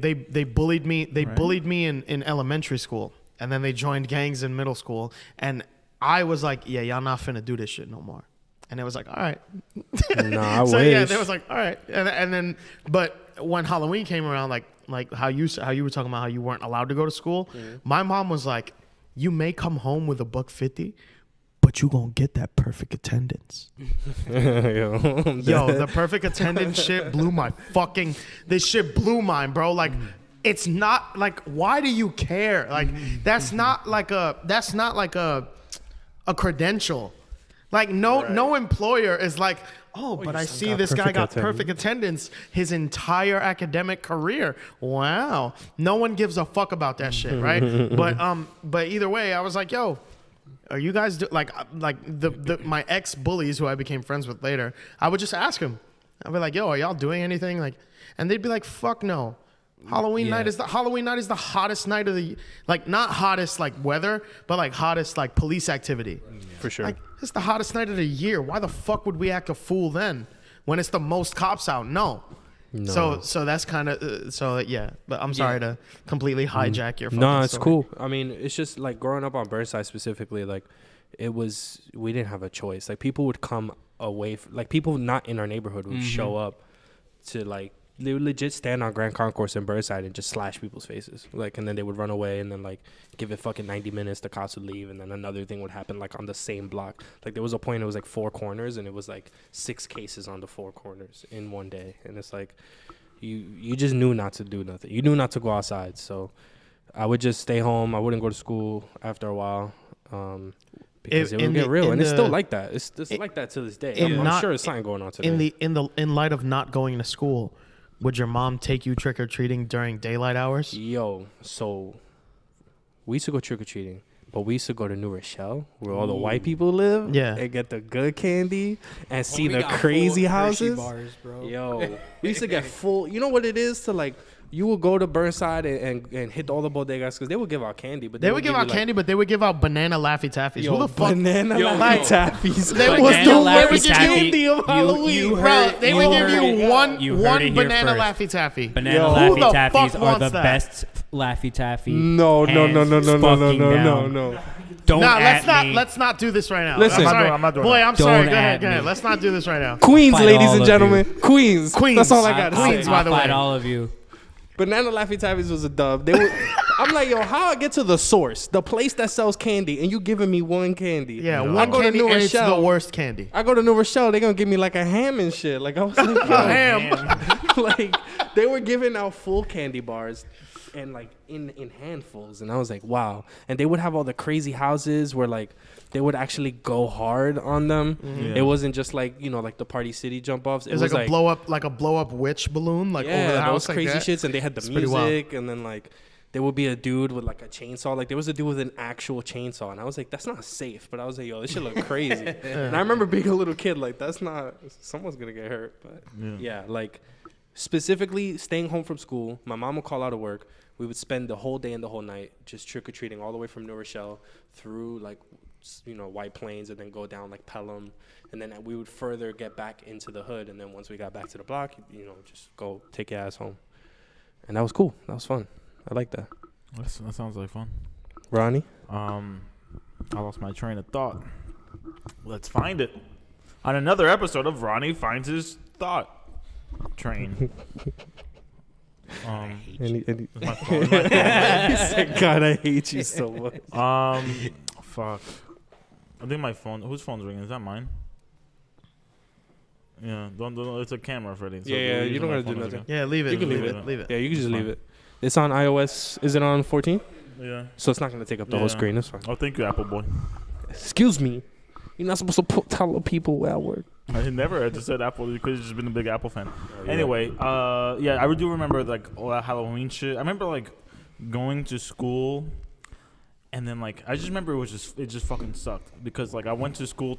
bullied me. They bullied me in elementary school. And then they joined gangs in middle school. And I was like, yeah, y'all not finna do this shit no more. And it was like, all right. Nah, I So wish. yeah, they was like, all right. And then, but when Halloween came around, like how you were talking about how you weren't allowed to go to school, my mom was like, you may come home with $150, but you gonna get that perfect attendance. Yo, Yo, the perfect attendance shit blew my fucking. This shit blew mine, bro. Like, it's not like, why do you care? Like, that's not like a credential. Like, no employer is like, oh, but I see this guy got perfect attendance his entire academic career. Wow. No one gives a fuck about that shit, right? But either way, I was like, yo, are you guys like my ex bullies who I became friends with later? I would just ask them. I'd be like, yo, are y'all doing anything? Like, and they'd be like, fuck no. Halloween night is the hottest night of the, like, not hottest like weather, but like hottest like police activity. for sure. Like, it's the hottest night of the year. Why the fuck would we act a fool then when it's the most cops out? No. So that's kind of yeah. But I'm sorry to completely hijack your. No, it's story. cool. I mean, it's just like growing up on Burnside specifically, like we didn't have a choice. Like people would come away, like people not in our neighborhood would show up to like, they would legit stand on Grand Concourse in Burnside and just slash people's faces. Like, and then they would run away and then like give it fucking 90 minutes, the cops would leave, and then another thing would happen like on the same block. Like there was a point it was like 4 corners and it was like 6 cases on the 4 corners in one day. And it's like you just knew not to do nothing. You knew not to go outside. So I would just stay home. I wouldn't go to school after a while. Because it would get real, and it's still like that. It's like that to this day. I'm sure there's something going on today. In light of not going to school, would your mom take you trick or treating during daylight hours? Yo, so we used to go trick or treating, but we used to go to New Rochelle, where all the white people live. Yeah. And get the good candy and see We the got crazy full Hershey houses. bars, bro. Yo, we used to get full. You know what it is to like. You would go to Burnside and hit all the bodegas because they would give out candy, but They would give out candy, but they would give out banana Laffy Taffies. Who the fuck? banana Yo, Laffy yo. Taffies. They would was give the you worst Laffy Taffy. candy of Halloween. you Bro, heard- they would give heard you it- one you heard it here banana first. Laffy Taffy. Banana Yo, who Laffy the Taffies fuck are wants the that? best Laffy Taffy. No. Don't Nah, at me. let's not do this right now. Listen. I'm not doing Boy, that. I'm sorry. Don't Go ahead, at go ahead. me. Let's not do this right now. Queens, Fight ladies all and of gentlemen. you. Queens. Queens. That's all I got to say. Queens, by the I'll fight way. all of you. Banana Laffy Taffies was a dub. They would, I'm like, yo, how I get to the source, the place that sells candy, and you giving me one candy? Yeah, I one go to candy, New and it's the Rochelle. worst candy. I go to New Rochelle, they gonna give me like a ham and shit. Like I was like, yo, Ham. like they were giving out full candy bars and like in handfuls, and I was like, wow. And they would have all the crazy houses where like they would actually go hard on them. Yeah. It wasn't just like, you know, like the Party City jump offs. It was like a blow up witch balloon, like over the house, those crazy like that. shits, and they had the It's pretty wild. music, and then like there would be a dude with like a chainsaw. Like there was a dude with an actual chainsaw, and I was like, that's not safe. But I was like, yo, this shit look crazy. And I remember being a little kid, like that's not, someone's gonna get hurt. But yeah, like specifically staying home from school, my mom would call out of work. We would spend the whole day and the whole night just trick or treating all the way from New Rochelle through like, you know, White Plains, and then go down like Pelham, and then we would further get back into the hood. And then once we got back to the block, you know, just go take your ass home. And that was cool. That was fun. I like that. That sounds like fun. Ronnie? I lost my train of thought. Let's find it on another episode of Ronnie Finds His Thought Train. Any my phone. he said, God, I hate you so much. Fuck. I think my phone. Whose phone's ringing? Is that mine? Yeah. Don't. It's a camera, Freddie. So Yeah, you don't my gotta do phone as nothing. Yeah, leave it. You can leave it. Leave it. Yeah, you can just It's leave fine. it. It's on iOS. Is it on 14? well. Yeah. So it's not going to take up the whole Yeah. screen. That's fine. Oh, thank you, Apple Boy. Excuse me. You're not supposed to tell people at work. I never. I just said Apple because you've just been a big Apple fan. Anyway, yeah, I do remember like all that Halloween shit. I remember like going to school, and then like I just remember it just fucking sucked because like I went to school,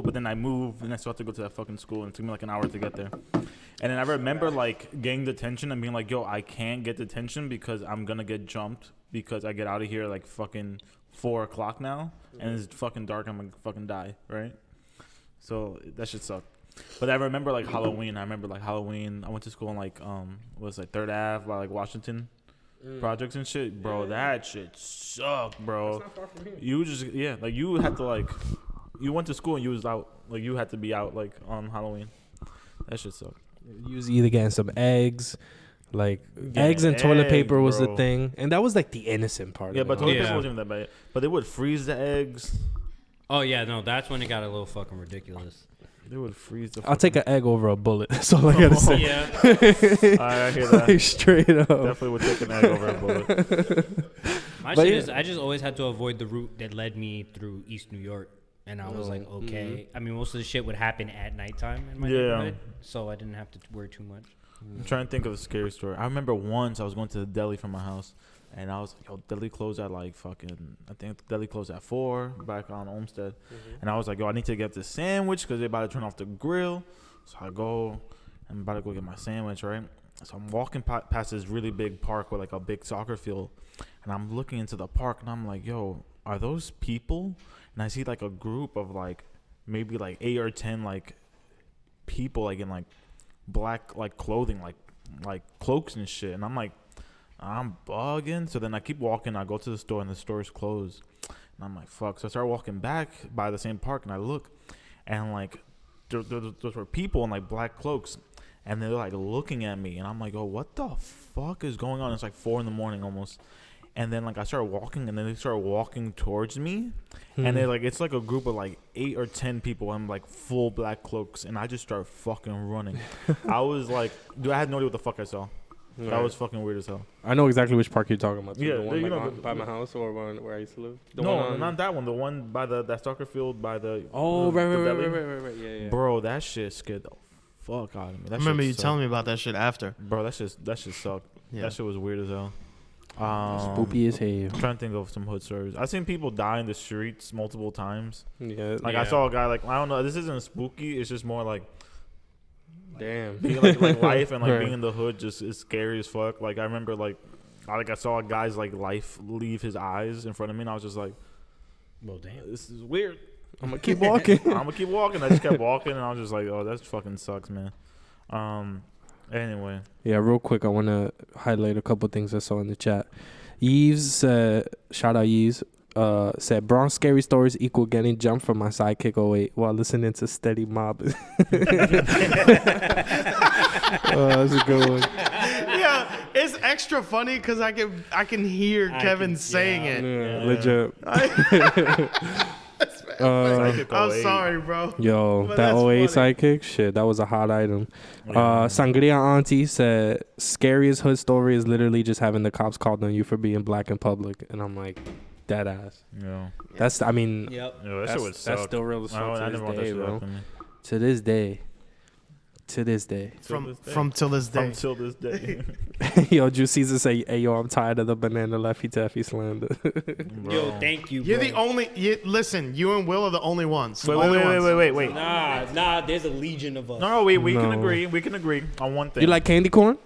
but then I moved and I still had to go to that fucking school, and it took me like an hour to get there. And then I remember like getting detention and being like, yo, I can't get detention because I'm gonna get jumped because I get out of here like fucking 4:00 now, and it's fucking dark. I'm gonna fucking die, right? So that shit sucked. But I remember like Halloween. I went to school in like was like 3rd Ave by like Washington projects and shit. Bro, that shit sucked, bro. That's not far from here. You just like you had to like you went to school and you was out like you had to be out like on Halloween. That shit sucked. You was either getting some eggs, like Yeah, eggs and toilet paper was the bro. thing, and that was like the innocent part. Yeah, of but it. toilet Yeah. paper wasn't even that bad. But they would freeze the eggs. Oh yeah, no, that's when it got a little fucking ridiculous. They would freeze the. I'll take an egg over a bullet. That's all I gotta say. Yeah. I hear that. Like, straight up. Definitely would take an egg over a bullet. My But shit yeah. is I just always had to avoid the route that led me through East New York. And I was like, okay. I mean, most of the shit would happen at nighttime in my Yeah. neighborhood, so I didn't have to worry too much. I'm trying to think of a scary story. I remember once I was going to the deli from my house, and I was like, yo, deli closed at like fucking, I think the deli closed at 4 back on Olmsted. And I was like, yo, I need to get this sandwich because they're about to turn off the grill. So I go, I'm about to go get my sandwich, right? So I'm walking past this really big park with like a big soccer field, and I'm looking into the park, and I'm like, yo, are those people? And I see like a group of like maybe like 8 or 10 like people like in like black like clothing, like cloaks and shit. And I'm like, I'm bugging. So then I keep walking. I go to the store, and the store is closed. And I'm like, fuck. So I start walking back by the same park, and I look, and like those were people in like black cloaks, and they're like looking at me, and I'm like, oh, what the fuck is going on? It's like 4 a.m. almost. And then like I started walking, and then they started walking towards me, and they're like, it's like a group of like 8 or 10 people in like full black cloaks, and I just started fucking running. I was like, dude, I had no idea what the fuck I saw. That Right. was fucking weird as hell. I know exactly which park you're talking about. Too. Yeah, the one you like, know on- by my house or one where I used to live. The No, one on- not that one. The one by that soccer field by the Oh, the right, deli. yeah. Bro, that shit scared the fuck out of me. I remember you telling me about that shit after. Bro, that shit sucked. Yeah. That shit was weird as hell. Spoopy as hell. I'm trying to think of some hood stories. I've seen people die in the streets multiple times. Yeah, Like I saw a guy like, I don't know, this isn't spooky. It's just more like damn. being like life and like Right. being in the hood just is scary as fuck. Like I remember like I saw a guy's like life leave his eyes in front of me, and I was just like, Well, damn. this is weird. I'm gonna keep walking. I'm gonna keep walking. I just kept walking, and I was just like, oh, that fucking sucks, man. Anyway, Yeah, real quick, I want to highlight a couple things I saw in the chat. Yves said, shout out Yves, said, Bronx scary stories equal getting jumped from my sidekick 08 while listening to Steady Mob. That's a good one. Yeah, it's extra funny because I can hear Kevin saying it. Legit. I'm sorry, bro. Yo, But that that's OA funny. sidekick, shit, that was a hot item. Sangria Auntie said, scariest hood story is literally just having the cops called on you for being black in public. And I'm like, dead ass. Yeah. That's, I mean, Yep. Yo, that shit would suck. that's still real as fuck I to never want this that day, shit to bro. happen. To this day. To this day. From till this day. Until this day. Yo, Juice Caesar say, hey, yo, I'm tired of the banana Laffy Taffy slander. Yo, thank you. You're bro. the only. Listen, you and Will are the only ones. Wait, Only ones. wait. Nah. There's a legion of us. No, we can No. agree. We can agree on one thing. You like candy corn?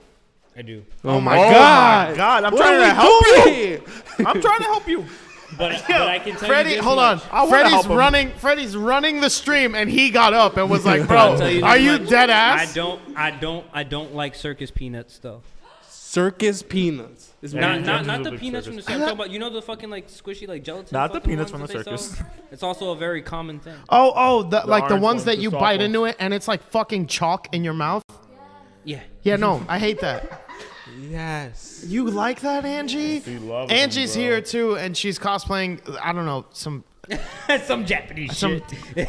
I do. Oh my Oh God. my God! I'm What trying are to help we you. doing? I'm trying to help you. But I can tell Freddie, you this hold on. much. I wanna help him. Freddie's running the stream, and he got up and was like, I'll "Bro, tell you are this you much. dead ass?" I don't like circus peanuts though. Circus peanuts. It's Yeah, Not James is a the big peanuts from the circus. circus. I'm talking about, you know, the fucking like squishy like gelatin. Not the fucking peanuts ones from the that they circus. sell? It's also a very common thing. Like the orange ones ones, that the you soft bite ones. into it, and it's like fucking chalk in your mouth. Yeah. Yeah, no, I hate that. Yes. You like that, Angie? She loves them, Angie's bro. here too, and she's cosplaying. I don't know some. Some Japanese Some- shit.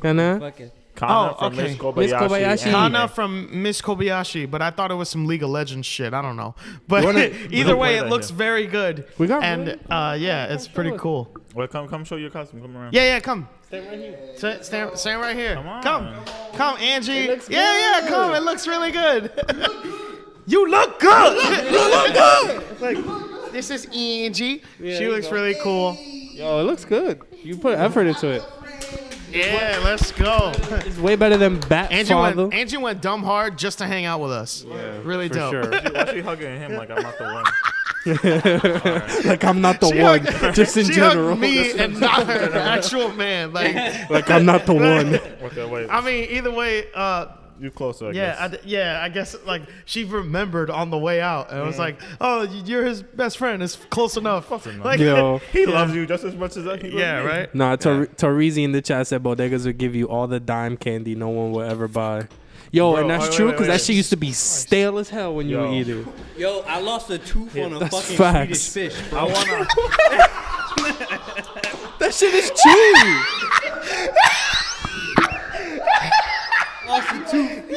Kana? Fucking. Kana Oh, from okay. Miss Kobayashi. Miss Kobayashi. and- Kana from Miss Kobayashi, but I thought it was some League of Legends shit. I don't know, but Wanna- either way, play it that looks here. very good. We got And yeah, it's pretty cool. Well, come show your costume. Come around. Yeah, come. Stand right here. Stand right here. Come on. Come, Angie. Yeah, come. It looks really good. You look good. You look good. Like, this is Angie. She looks really cool. Yo, it looks good. You put effort into it. Yeah, let's go. It's way better than Bat Father. Angie went dumb hard just to hang out with us. Really For dope. sure. Why she hugging him like I'm not the one? Like I'm not the She one, hugged- just in she general. hugged me and not her actual man. Like, Like I'm not the one. Okay, wait. I mean, either way, You closer, I yeah, guess. I guess like she remembered on the way out, and it was like, "Oh, you're his best friend. It's close enough." Close enough. Like, Yo. He loves you just as much as I he loves yeah, me. right. Nah, Torizi in the chat said bodegas would give you all the dime candy no one will ever buy. Yo, Bro, and that's wait, true wait, because wait. that shit used to be stale as hell when you Yo. eat it. Yo, I lost a tooth on a that's fucking facts. Swedish fish, bro. I wanna. That shit is chewy. Lost a tooth.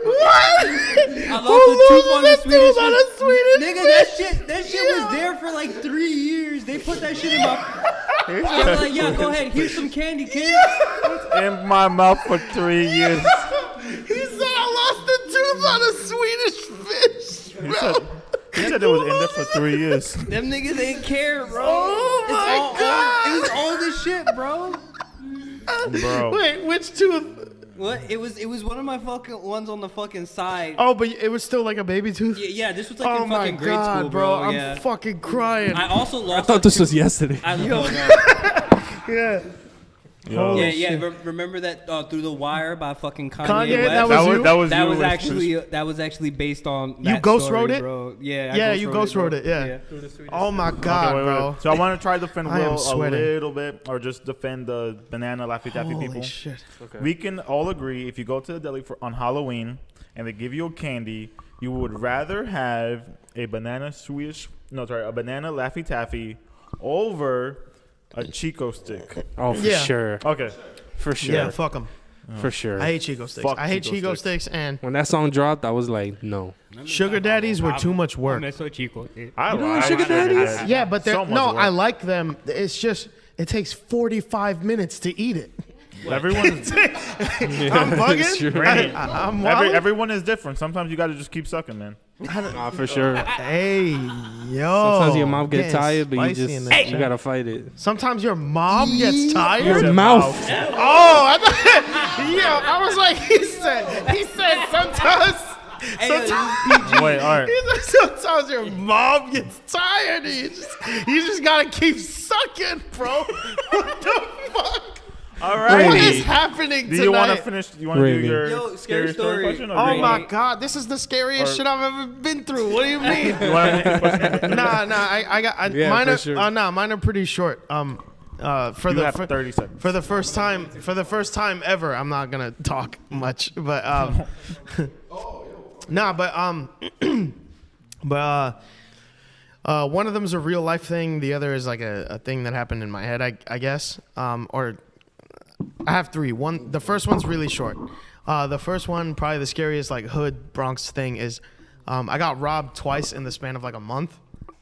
What? I lost a tooth on a Swedish on fish. a Swedish Nigga, that shit was there for like 3 years. They put that shit in my. They were like, yeah, go ahead. Here's some candy, kid. In my mouth for 3 years. He said I lost a tooth on a Swedish fish. He said it was in there for 3 years. Them niggas ain't care, bro. Oh my God. It was all this shit, bro. Bro. Wait, which tooth? What? It was one of my fucking ones on the fucking side. Oh, but it was still like a baby tooth. Yeah, this was like Oh in my fucking grade God, school, bro! bro. I'm Yeah. fucking crying. I also lost. I thought this was yesterday. Yeah. Yo. Yeah. Remember that Through the Wire by fucking Kanye, Kanye, West? that was you? That was actually based on. You that ghost story, wrote it? bro. Yeah. Yeah, you ghost wrote it, yeah. Oh my God, Okay, wait, bro! wait. So I want to try to defend I am Will a sweating. little bit, or just defend the banana Laffy Taffy Holy people. shit! We can all agree if you go to the deli on Halloween and they give you a candy, you would rather have a banana Laffy Taffy over a Chico stick. Oh, for Yeah. sure. Okay. For sure. Yeah, fuck them. For sure. I hate Chico sticks. Fuck I hate Chico Chico sticks. sticks, and When that song dropped, I was like, no. sugar daddies were too much work. I You like like sugar daddies? Yeah, but they're So much no, work. I like them. It's just it takes 45 minutes to eat it. Everyone is I'm bugging. Sure. I'm wilding. everyone is different. Sometimes you got to just keep sucking, man. Nah, for sure. Hey, yo. Sometimes your mom gets getting tired, but you spicy in just this you chat. gotta fight it. Sometimes your mom gets tired. Your mouth. Oh, I thought, yeah, I was like, he said sometimes. Wait, all right. He said sometimes your mom gets tired. And you just gotta keep sucking, bro. What the fuck? All What right. is happening Do you want to tonight? finish? You want to do Rainy. your Yo, scary story question? Or Oh do you my want God, this is the scariest Or- shit I've ever been through. What do you mean? you want to keep pushing? Nah, I got Yeah, mine. for Are, sure. mine are pretty short. For You the have for, 30 seconds. for the first time ever, I'm not gonna talk much, but But one of them is a real life thing. The other is like a thing that happened in my head, I guess. Or I have three. The first one's really short. The first one, probably the scariest like hood Bronx thing is I got robbed twice in the span of like a month.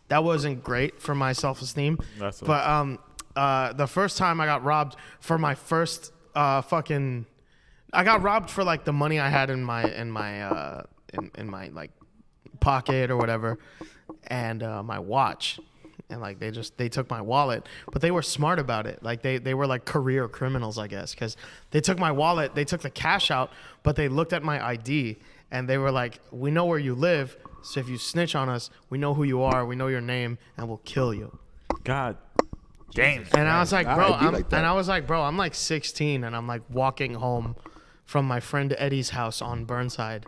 That wasn't great for my self-esteem. But the first time I got robbed for my first I got robbed for like the money I had in my like pocket or whatever, and my watch. And like they took my wallet, but they were smart about it. Like they were like career criminals, I guess, because they took my wallet, they took the cash out, but they looked at my ID and they were like, "We know where you live, so if you snitch on us, we know who you are, we know your name, and we'll kill you." God damn. And I was like, bro, I'd be like that. I'm like 16 and I'm like walking home from my friend Eddie's house on Burnside.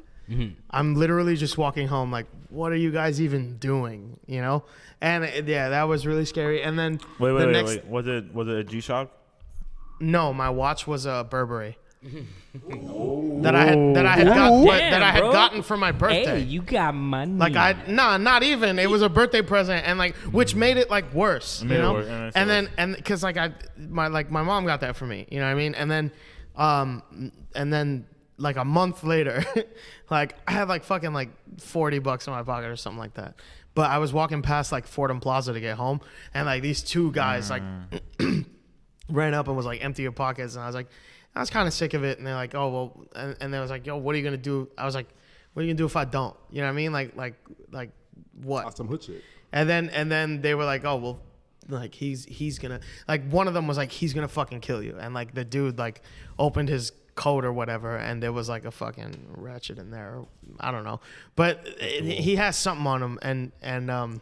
I'm literally just walking home like, what are you guys even doing? You know? And yeah, that was really scary. And then wait. Was it a G-Shock? No, my watch was a Burberry. that I had gotten for my birthday. Hey, you got money. Like not even. It was a birthday present, and like which made it like worse, you know. And because like my mom got that for me, you know what I mean. And then like a month later, like I had like fucking like $40 in my pocket or something like that. But I was walking past like Fordham Plaza to get home, and like these two guys like ran up and was like, empty your pockets, and I was kind of sick of it. And they're like, oh well, and they was like, yo, what are you gonna do? I was like, what are you gonna do if I don't? You know what I mean? Like what? That's some hood shit. And then they were like, oh well, like he's gonna, like one of them was like, he's gonna fucking kill you. And like the dude like opened his coat or whatever, and there was like a fucking ratchet in there. I don't know, but he has something on him, and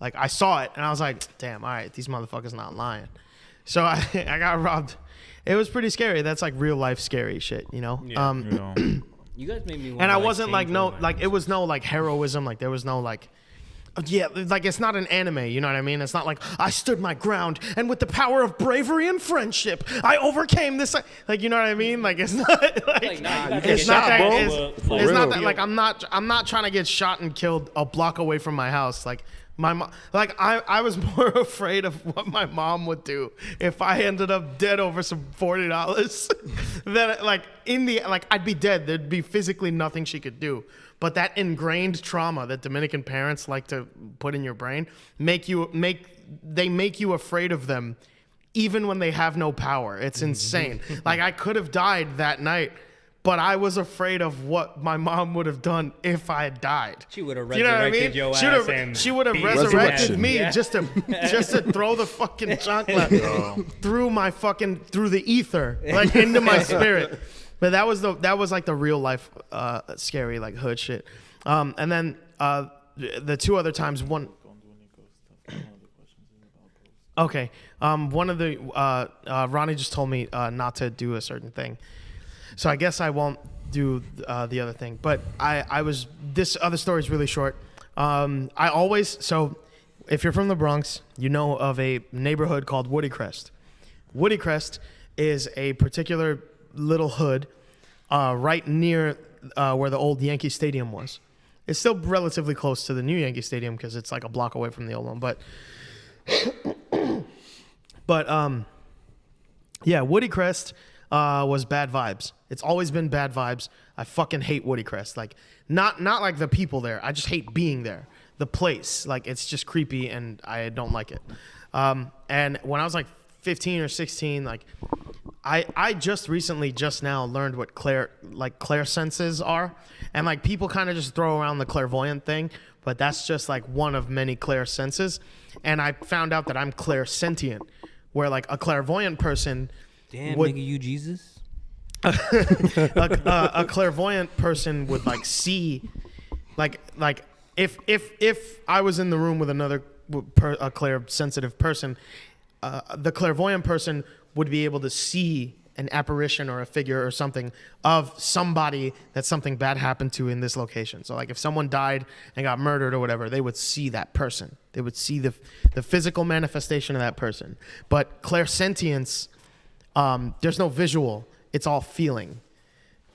like I saw it, and I was like, damn, all right, these motherfuckers not lying. So I got robbed. It was pretty scary. That's like real life scary shit, you know. Yeah. You guys made me want And to, I wasn't like change no my like it was no like heroism. Like there was no like. Yeah, like it's not an anime, you know what I mean? It's not like I stood my ground and with the power of bravery and friendship, I overcame this. Like, you know what I mean? Like it's not like it's not that. It's not that. Like I'm not trying to get shot and killed a block away from my house. Like my mom, like I was more afraid of what my mom would do if I ended up dead over some $40. Then like I'd be dead. There'd be physically nothing she could do. But that ingrained trauma that Dominican parents like to put in your brain make you afraid of them even when they have no power. It's insane. Like I could have died that night, but I was afraid of what my mom would have done if I had died. She would have You know what I resurrected mean? your ass and She would have beat resurrected your me ass. just to throw the fucking chancla through the ether, like into my spirit. But that was like the real life scary like hood shit. And then the two other times, one. Okay. One of the Ronnie just told me not to do a certain thing, so I guess I won't do the other thing. But this other story is really short. So if you're from the Bronx, you know of a neighborhood called Woodycrest. Woodycrest is a particular little hood right near where the old Yankee Stadium was. It's still relatively close to the new Yankee Stadium because it's like a block away from the old one. But yeah, Woodycrest was bad vibes. It's always been bad vibes. I fucking hate Woodycrest. Like not like the people there. I just hate being there. The place, like it's just creepy and I don't like it. And when I was like 15 or 16, like I just now learned what clairsenses are, and like people kind of just throw around the clairvoyant thing, but that's just like one of many clairsenses. And I found out that I'm clairsentient, where like a clairvoyant person Damn, would, nigga, you Jesus? a clairvoyant person would like see, like if I was in the room with another a clairsensitive person, the clairvoyant person would be able to see an apparition or a figure or something of somebody that something bad happened to in this location. So like if someone died and got murdered or whatever, they would see that person. They would see the physical manifestation of that person. But clairsentience, there's no visual. It's all feeling.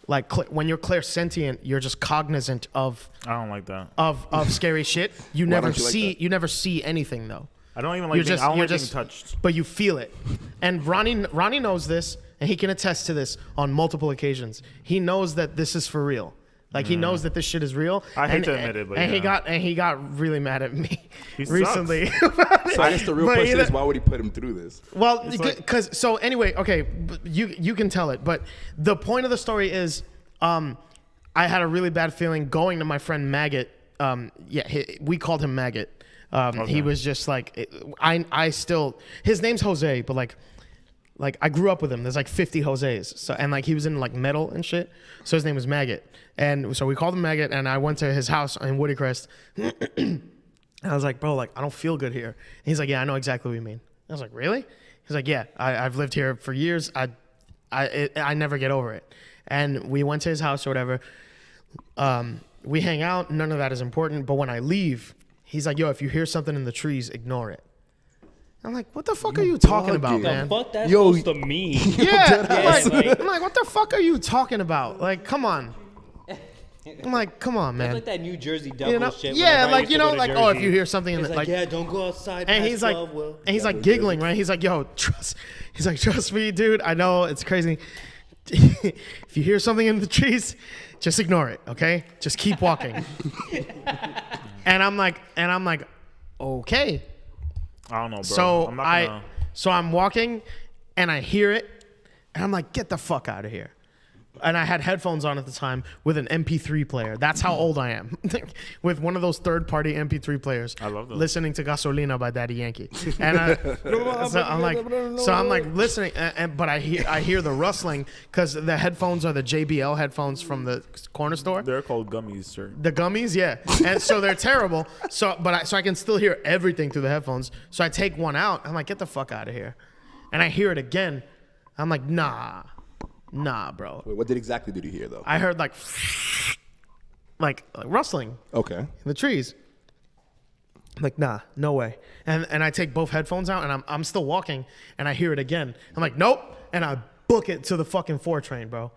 like when you're clairsentient, you're just cognizant of I don't like that. scary shit. You Why never don't you like see that? you never see anything though. I don't even like You're being, just- I don't you're like being just- touched. But you feel it. And Ronnie knows this, and he can attest to this on multiple occasions. He knows that this is for real. Like he knows that this shit is real. I hate and, to admit it, but and yeah. he got really mad at me He sucks. recently. So I guess the real But question either- is, why would he put him through this? Well, like- because so anyway, okay, you can tell it, but the point of the story is, I had a really bad feeling going to my friend Maggot. We called him Maggot. He was just like, I still, his name's Jose, but like I grew up with him. There's like 50 Jose's. So, and like he was in like metal and shit. So his name was Maggot. And so we called him Maggot, and I went to his house in Woodycrest. And I was like, bro, like I don't feel good here. And he's like, yeah, I know exactly what you mean. I was like, really? He's like, yeah, I've lived here for years. I never get over it. And we went to his house or whatever. We hang out. None of that is important. But when I leave, he's like, yo, if you hear something in the trees, ignore it. I'm like, what the fuck are you talking about, bugging. man? Fuck that's Yo, supposed to mean. Yeah, like- I'm like, what the fuck are you talking about? Like, come on. I'm like, come on, That's man. like that New Jersey Devil You know, shit. yeah, whenever I like used you to know, go to like oh, if Jersey. you hear something in It's the like, like, yeah, don't go outside. and past he's like, 12, Will. and he's like giggling, right? He's like, yo, trust me, dude. I know it's crazy. If you hear something in the trees, just ignore it, okay? Just keep walking. and I'm like, okay. I don't know, bro. So I'm not gonna, I'm walking, and I hear it, and I'm like, get the fuck out of here. And I had headphones on at the time with an MP3 player. That's how old I am. With one of those third-party MP3 players. I love those. Listening to Gasolina by Daddy Yankee. And so I'm like listening, but I hear the rustling because the headphones are the JBL headphones from the corner store. they're called gummies, sir. The gummies, yeah, and so they're terrible. So I can still hear everything through the headphones. So I take one out. I'm like, get the fuck out of here, and I hear it again. I'm like, nah, bro. Wait, what exactly did you hear though? I heard like rustling Okay. in the trees. I'm like, nah, no way. And I take both headphones out, and I'm still walking, and I hear it again. I'm like, nope, and I book it to the fucking 4 train, bro.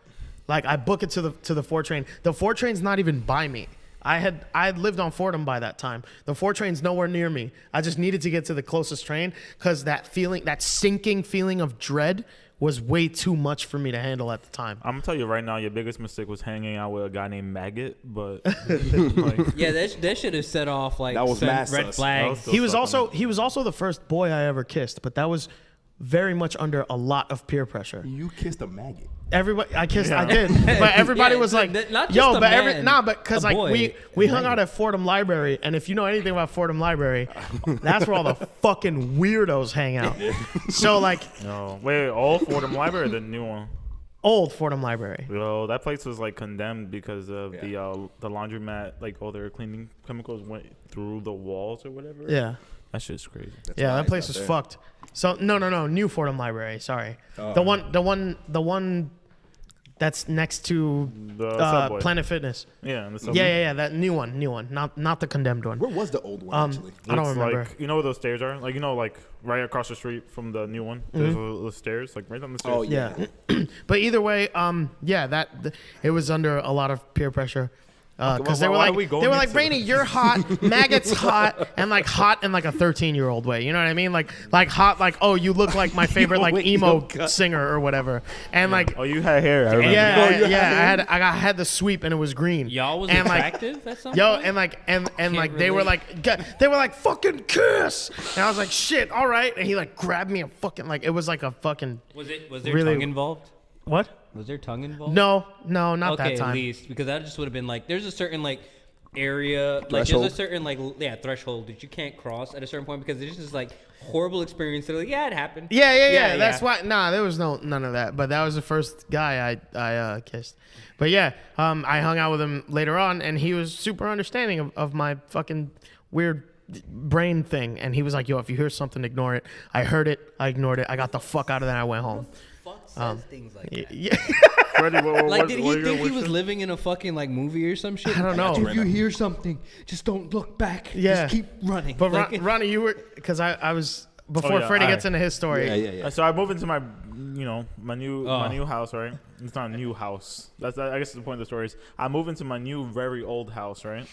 Like I book it to the 4 train. The 4 train's not even by me. I had lived on Fordham by that time. The 4 train's nowhere near me. I just needed to get to the closest train because that sinking feeling of dread was way too much for me to handle at the time. I'm gonna tell you right now, your biggest mistake was hanging out with a guy named Maggot, but like, Yeah, that should have set off like That was some mad red sus. flags. That He was sucking. also the first boy I ever kissed, but that was very much under a lot of peer pressure. You kissed a maggot. Everybody, I kissed, Yeah. I did, but everybody Yeah, was like, not just "Yo," a but man, because a like boy. we hung out at Fordham Library, and if you know anything about Fordham Library, that's where all the fucking weirdos hang out. So like no, wait, old Fordham Library, or the new one. old Fordham Library. Yo, that place was like condemned because of Yeah. the laundromat, like all their cleaning chemicals went through the walls or whatever. Yeah, that shit's crazy. yeah, that place not was there. fucked. So no, new Fordham Library. Sorry, Oh. the one that's next to The subway. Planet Fitness. Yeah, and the subway. Yeah, that new one, not the condemned one. Where was the old one actually? I don't It's remember. Like, you know where those stairs are? Like, you know, like right across the street from the new one. There's the stairs, like right on the stairs. Oh yeah. Yeah, but either way, it was under a lot of peer pressure because they were why like are we going they were like into Brainy, you're hot, Maggot's hot, and like hot in like a 13-year-old way. You know what I mean? Like hot, like oh you look like my favorite like wait, emo yo, singer or whatever, and like. Oh, you had hair. I remember. Yeah, I had the sweep and it was green. Y'all was and attractive at some Yo, point? and like they were relate. like fucking kiss, and I was like shit, all right, and he like grabbed me and fucking like it was like a fucking Was there really- tongue involved? what? Was there tongue involved? No, not Okay, that time. at least because that just would have been like there's a certain like area like Threshold? there's a certain like threshold that you can't cross at a certain point because it's just like horrible experience. They're like, yeah, it happened. Yeah. That's why. Nah, there was none of that. But that was the first guy I kissed. But yeah, I hung out with him later on, and he was super understanding of my fucking weird brain thing. And he was like, "Yo, if you hear something, ignore it." I heard it. I ignored it. I got the fuck out of there. I went home. Fuck says things like that. Yeah, Freddie, Like, did he think he was living in a fucking like movie or some shit? I don't know. If you hear something, just don't look back. Yeah. Just keep running. But Like, Ronnie, you were because I was before yeah, Freddie all gets right. into his story. Yeah. So I moved into my new house, right? It's not a new house. I guess the point of the story is I moved into my new very old house, right?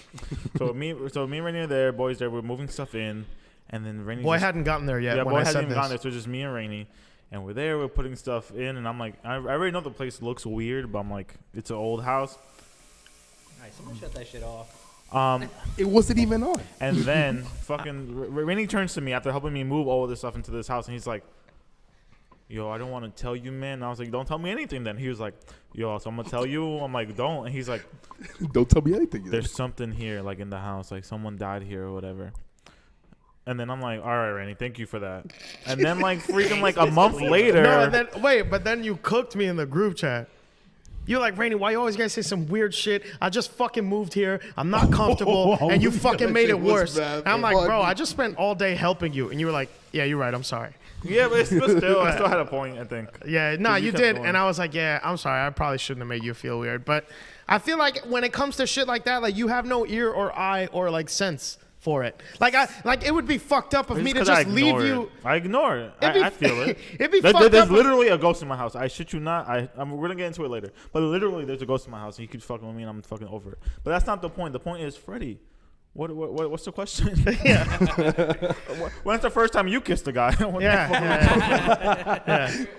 so me and Rainy are there, boys there. We're moving stuff in, and then Rainy. Boy hadn't gotten there yet. Yeah, when boy I hadn't said even this. gotten there. So it's just me and Rainy, and we're there. We're putting stuff in, and I'm like, I already know the place looks weird, but I'm like, it's an old house. Alright, someone shut that shit off. It wasn't even on. And then fucking Rainy turns to me after helping me move all of this stuff into this house, and he's like, yo, I don't want to tell you, man. And I was like, don't tell me anything then. He was like, yo, so I'm going to tell you. I'm like, don't. And he's like, Don't tell me anything. there's something here, like in the house, like someone died here or whatever. And then I'm like, all right, Randy, thank you for that. And then like freaking like a month later. No, and then but then you cooked me in the group chat. You're like, Rainy, why you always gotta say some weird shit? I just fucking moved here. I'm not comfortable, and you fucking that made shit it was worse. bad, And I'm like, fuck. bro, I just spent all day helping you, and you were like, yeah, you're right. I'm sorry. Yeah, but still, I still had a point, I think. Yeah, no, you you kept did, going. and I was like, yeah, I'm sorry. I probably shouldn't have made you feel weird, but I feel like when it comes to shit like that, like you have no ear or eye or like sense for it. Like it would be fucked up of me to 'cause I just leave ignore you. it. I ignore it. It'd be- I feel it. it'd be fucked There's up. literally a ghost in my house. I shit you not. We're gonna get into it later. But literally, there's a ghost in my house, and he keeps fucking with me, and I'm fucking over it. But that's not the point. The point is, Freddie, what's the question? Yeah. When's the first time you kissed a guy? What the Yeah. fuck? Yeah. Favorite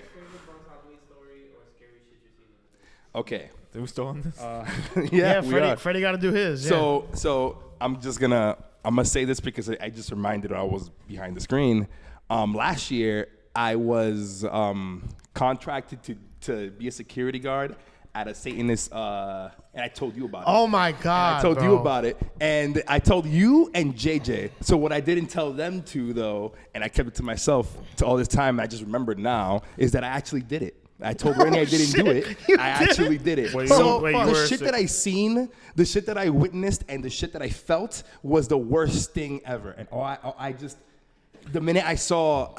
Halloween story or scary shit you've seen? Okay. Are we still on this? Yeah, we are. Freddie got to do his. Yeah. So I'm gonna say this because I just reminded I was behind the screen. Last year I was contracted to be a security guard at a Satanist, and I told you about it. Oh my God! I told you bro. about it, and I told you and JJ. So what I didn't tell them to though, and I kept it to myself to all this time, I just remembered now, is that I actually did it. I told Rainy I didn't do it. You I did actually it? did it. Wait, So you the were shit that I seen, the shit that I witnessed, and the shit that I felt was the worst thing ever. And I just, the minute I saw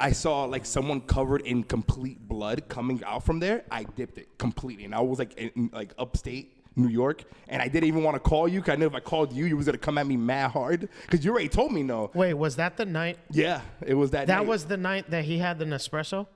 like someone covered in complete blood coming out from there, I dipped it completely. And I was like in like upstate New York, and I didn't even want to call you because I knew if I called you, you was gonna come at me mad hard because you already told me no. Wait, was that the night? Yeah, it was that. That night. was the night that he had the Nespresso.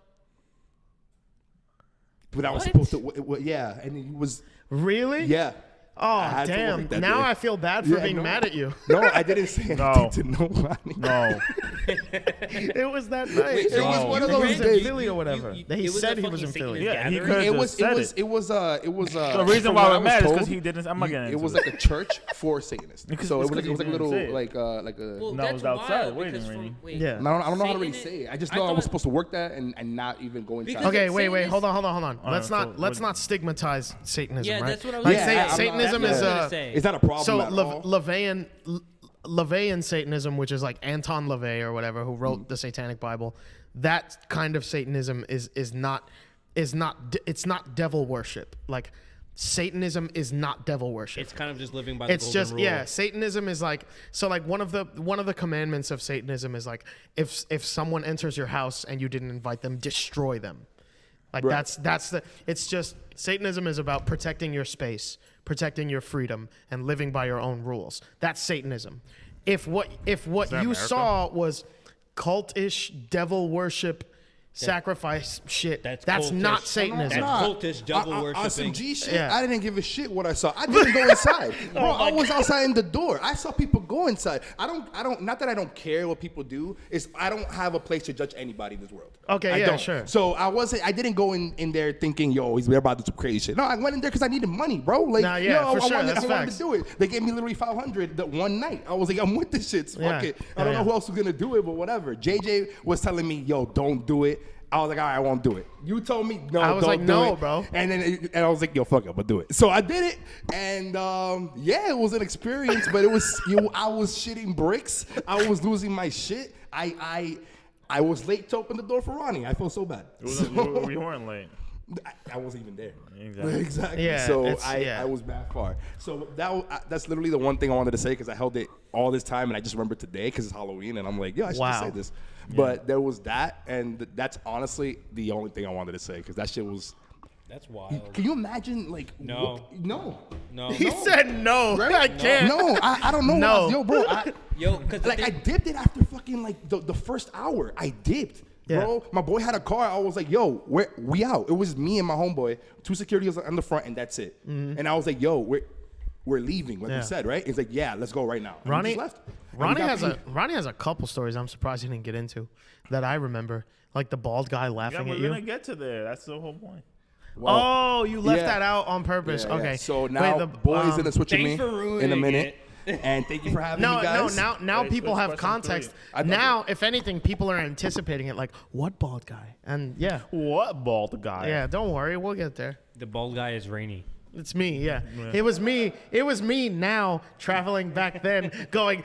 But I was What? supposed to. Yeah, and it was. Really? Yeah. Oh had to damn! work that Now day. I feel bad for Yeah, being no. mad at you. No, I didn't say anything No. to nobody. No. It was that night. Wait, It was one of He those was in days. Philly or whatever. That he it was said a he was in fucking Philly. Satanist Yeah, he gathering? could- It was. said It was. The reason from why what we're I was mad is because told, he didn't. I'm not getting It into was it. like a church for Satanists. Because- So it it's was 'cause like a he little didn't say like a. Well, No, that's it was outside wild waiting, because Rainy. wait, Yeah. I don't know how to really Satan- say it. I just I know I was thought- supposed to work that and not even go inside. Because Okay, it's wait. Satanist- Hold on. Alright, Let's so not stigmatize Satanism, Yeah, right? that's what I was Like gonna Yeah, say. Satanism That's is what I was gonna say. It's not a problem so at all. LaVeyan Satanism, which is like Anton LaVey or whatever, who wrote the Satanic Bible, that kind of Satanism is not devil worship. Like Satanism is not devil worship. It's kind of just living by the It's golden just rule. yeah. Satanism is like so like one of the commandments of Satanism is like if someone enters your house and you didn't invite them, destroy them. Like Right. that's the it's just Satanism is about protecting your space, protecting your freedom, and living by your own rules. That's Satanism. If what that you America? saw was cultish devil worship sacrifice shit, That's that's not cultish. Satanism. That's cultish devil On some worshiping. G shit, Yeah. I didn't give a shit what I saw. I didn't go inside, bro. I was outside in the door. I saw people go inside. I don't. Not that I don't care what people do. It's I don't have a place to judge anybody in this world. Okay, I yeah, don't. sure. So I didn't go in there thinking, yo, they're about to do some crazy shit. No, I went in there because I needed money, bro. Like, Nah, yeah, yo, for sure, I that's wanted facts. to do it. They gave me literally $500 that one night. I was like, I'm with this shit. Fuck Yeah. it. I don't Yeah, know yeah. who else was gonna do it, but whatever. JJ was telling me, yo, don't do it. I was like, all right, I won't do it. You told me no. I was don't like, do no, it. bro. And then I was like, yo, fuck it, I'm gonna do it. So I did it, and yeah, it was an experience, but it was I was shitting bricks. I was losing my shit. I was late to open the door for Ronnie. I felt so bad. We weren't late. I wasn't even there. Exactly. Exactly. Yeah, So it's- I was bad far. So that's literally the one thing I wanted to say because I held it all this time and I just remembered today because it's Halloween and I'm like, yo, I should just Wow. say this. But there was that, and that's honestly the only thing I wanted to say because that shit was That's wild. Can you imagine, like, No. No. He said no. I can't. No, I don't know. No. Yo, bro. Yo, because I dipped it after fucking, like, the first hour. I dipped. Yeah. Bro, my boy had a car. I was like, yo, we out. It was me and my homeboy. 2 securities on the front, and that's it. Mm-hmm. And I was like, yo, we're leaving, like Yeah. we said, right? He's like, yeah, let's go right now. And we Ronnie, just left. And we Ronnie got has paid. Ronnie has a couple stories I'm surprised he didn't get into that I remember. Like the bald guy Yeah, laughing we're at you. gonna get to there. That's the whole point. Well, Oh, you left yeah. that out on purpose. Yeah, yeah. Okay. So Wait, now, the- boys gonna switch with me thanks for ruining in a minute. it. And thank you for having No, me, guys. now Wait, people what's have question context. three? I thought Now, if anything, people are anticipating it. Like, what bald guy? And yeah, What bald guy? yeah. Don't worry, we'll get there. the bald guy is Rainy. It's me. Yeah, it was me. It was me. Now traveling back then, going.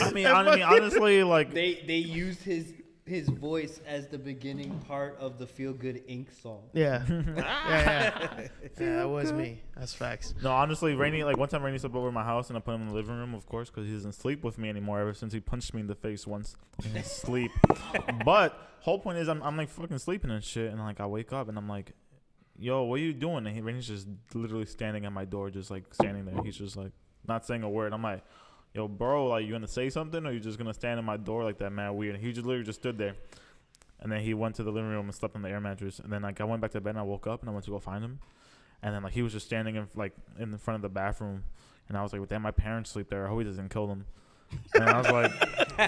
I mean, honestly, like They used his voice as the beginning part of the Feel Good Inc. song. Yeah. yeah. That was me. That's facts. no, honestly, Rainy. Like one time, Rainy slept over at my house, and I put him in the living room, of course, because he doesn't sleep with me anymore. Ever since he punched me in the face once in his sleep. But whole point is, I'm like fucking sleeping and shit, and like I wake up and I'm like, yo, what are you doing? And Rainy's just literally standing at my door, just like standing there. He's just like not saying a word. I'm like, yo, bro, like you gonna say something, or you just gonna stand in my door like that, man? Weird. And he just literally just stood there, and then he went to the living room and slept on the air mattress. And then like I went back to bed and I woke up and I went to go find him, and then like he was just standing in the front of the bathroom, and I was like, well, damn, my parents sleep there. I hope he doesn't kill them. And I was like,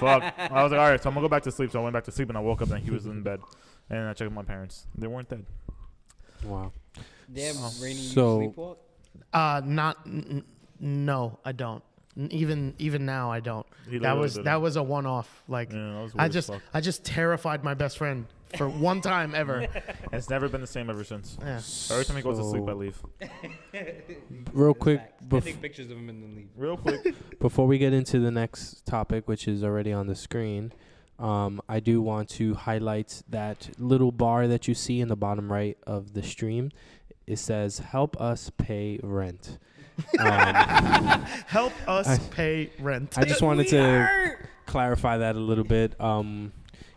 fuck. I was like, all right, so I'm gonna go back to sleep. So I went back to sleep and I woke up and he was in bed, and I checked my parents. They weren't dead. Wow. Damn, Rainy, So- you sleepwalk? No, I don't. Even now, I don't. He That literally was didn't. that was a one-off. Like Yeah, that was I weird as fuck. just terrified my best friend for one time ever. It's never been the same ever since. Yeah. Every time he goes to sleep, I So- leave. Real quick, I take pictures of him and then leave. Real quick, before we get into the next topic, which is already on the screen, I do want to highlight that little bar that you see in the bottom right of the stream. It says, help us pay rent. Help us pay rent. I just wanted to clarify that a little bit.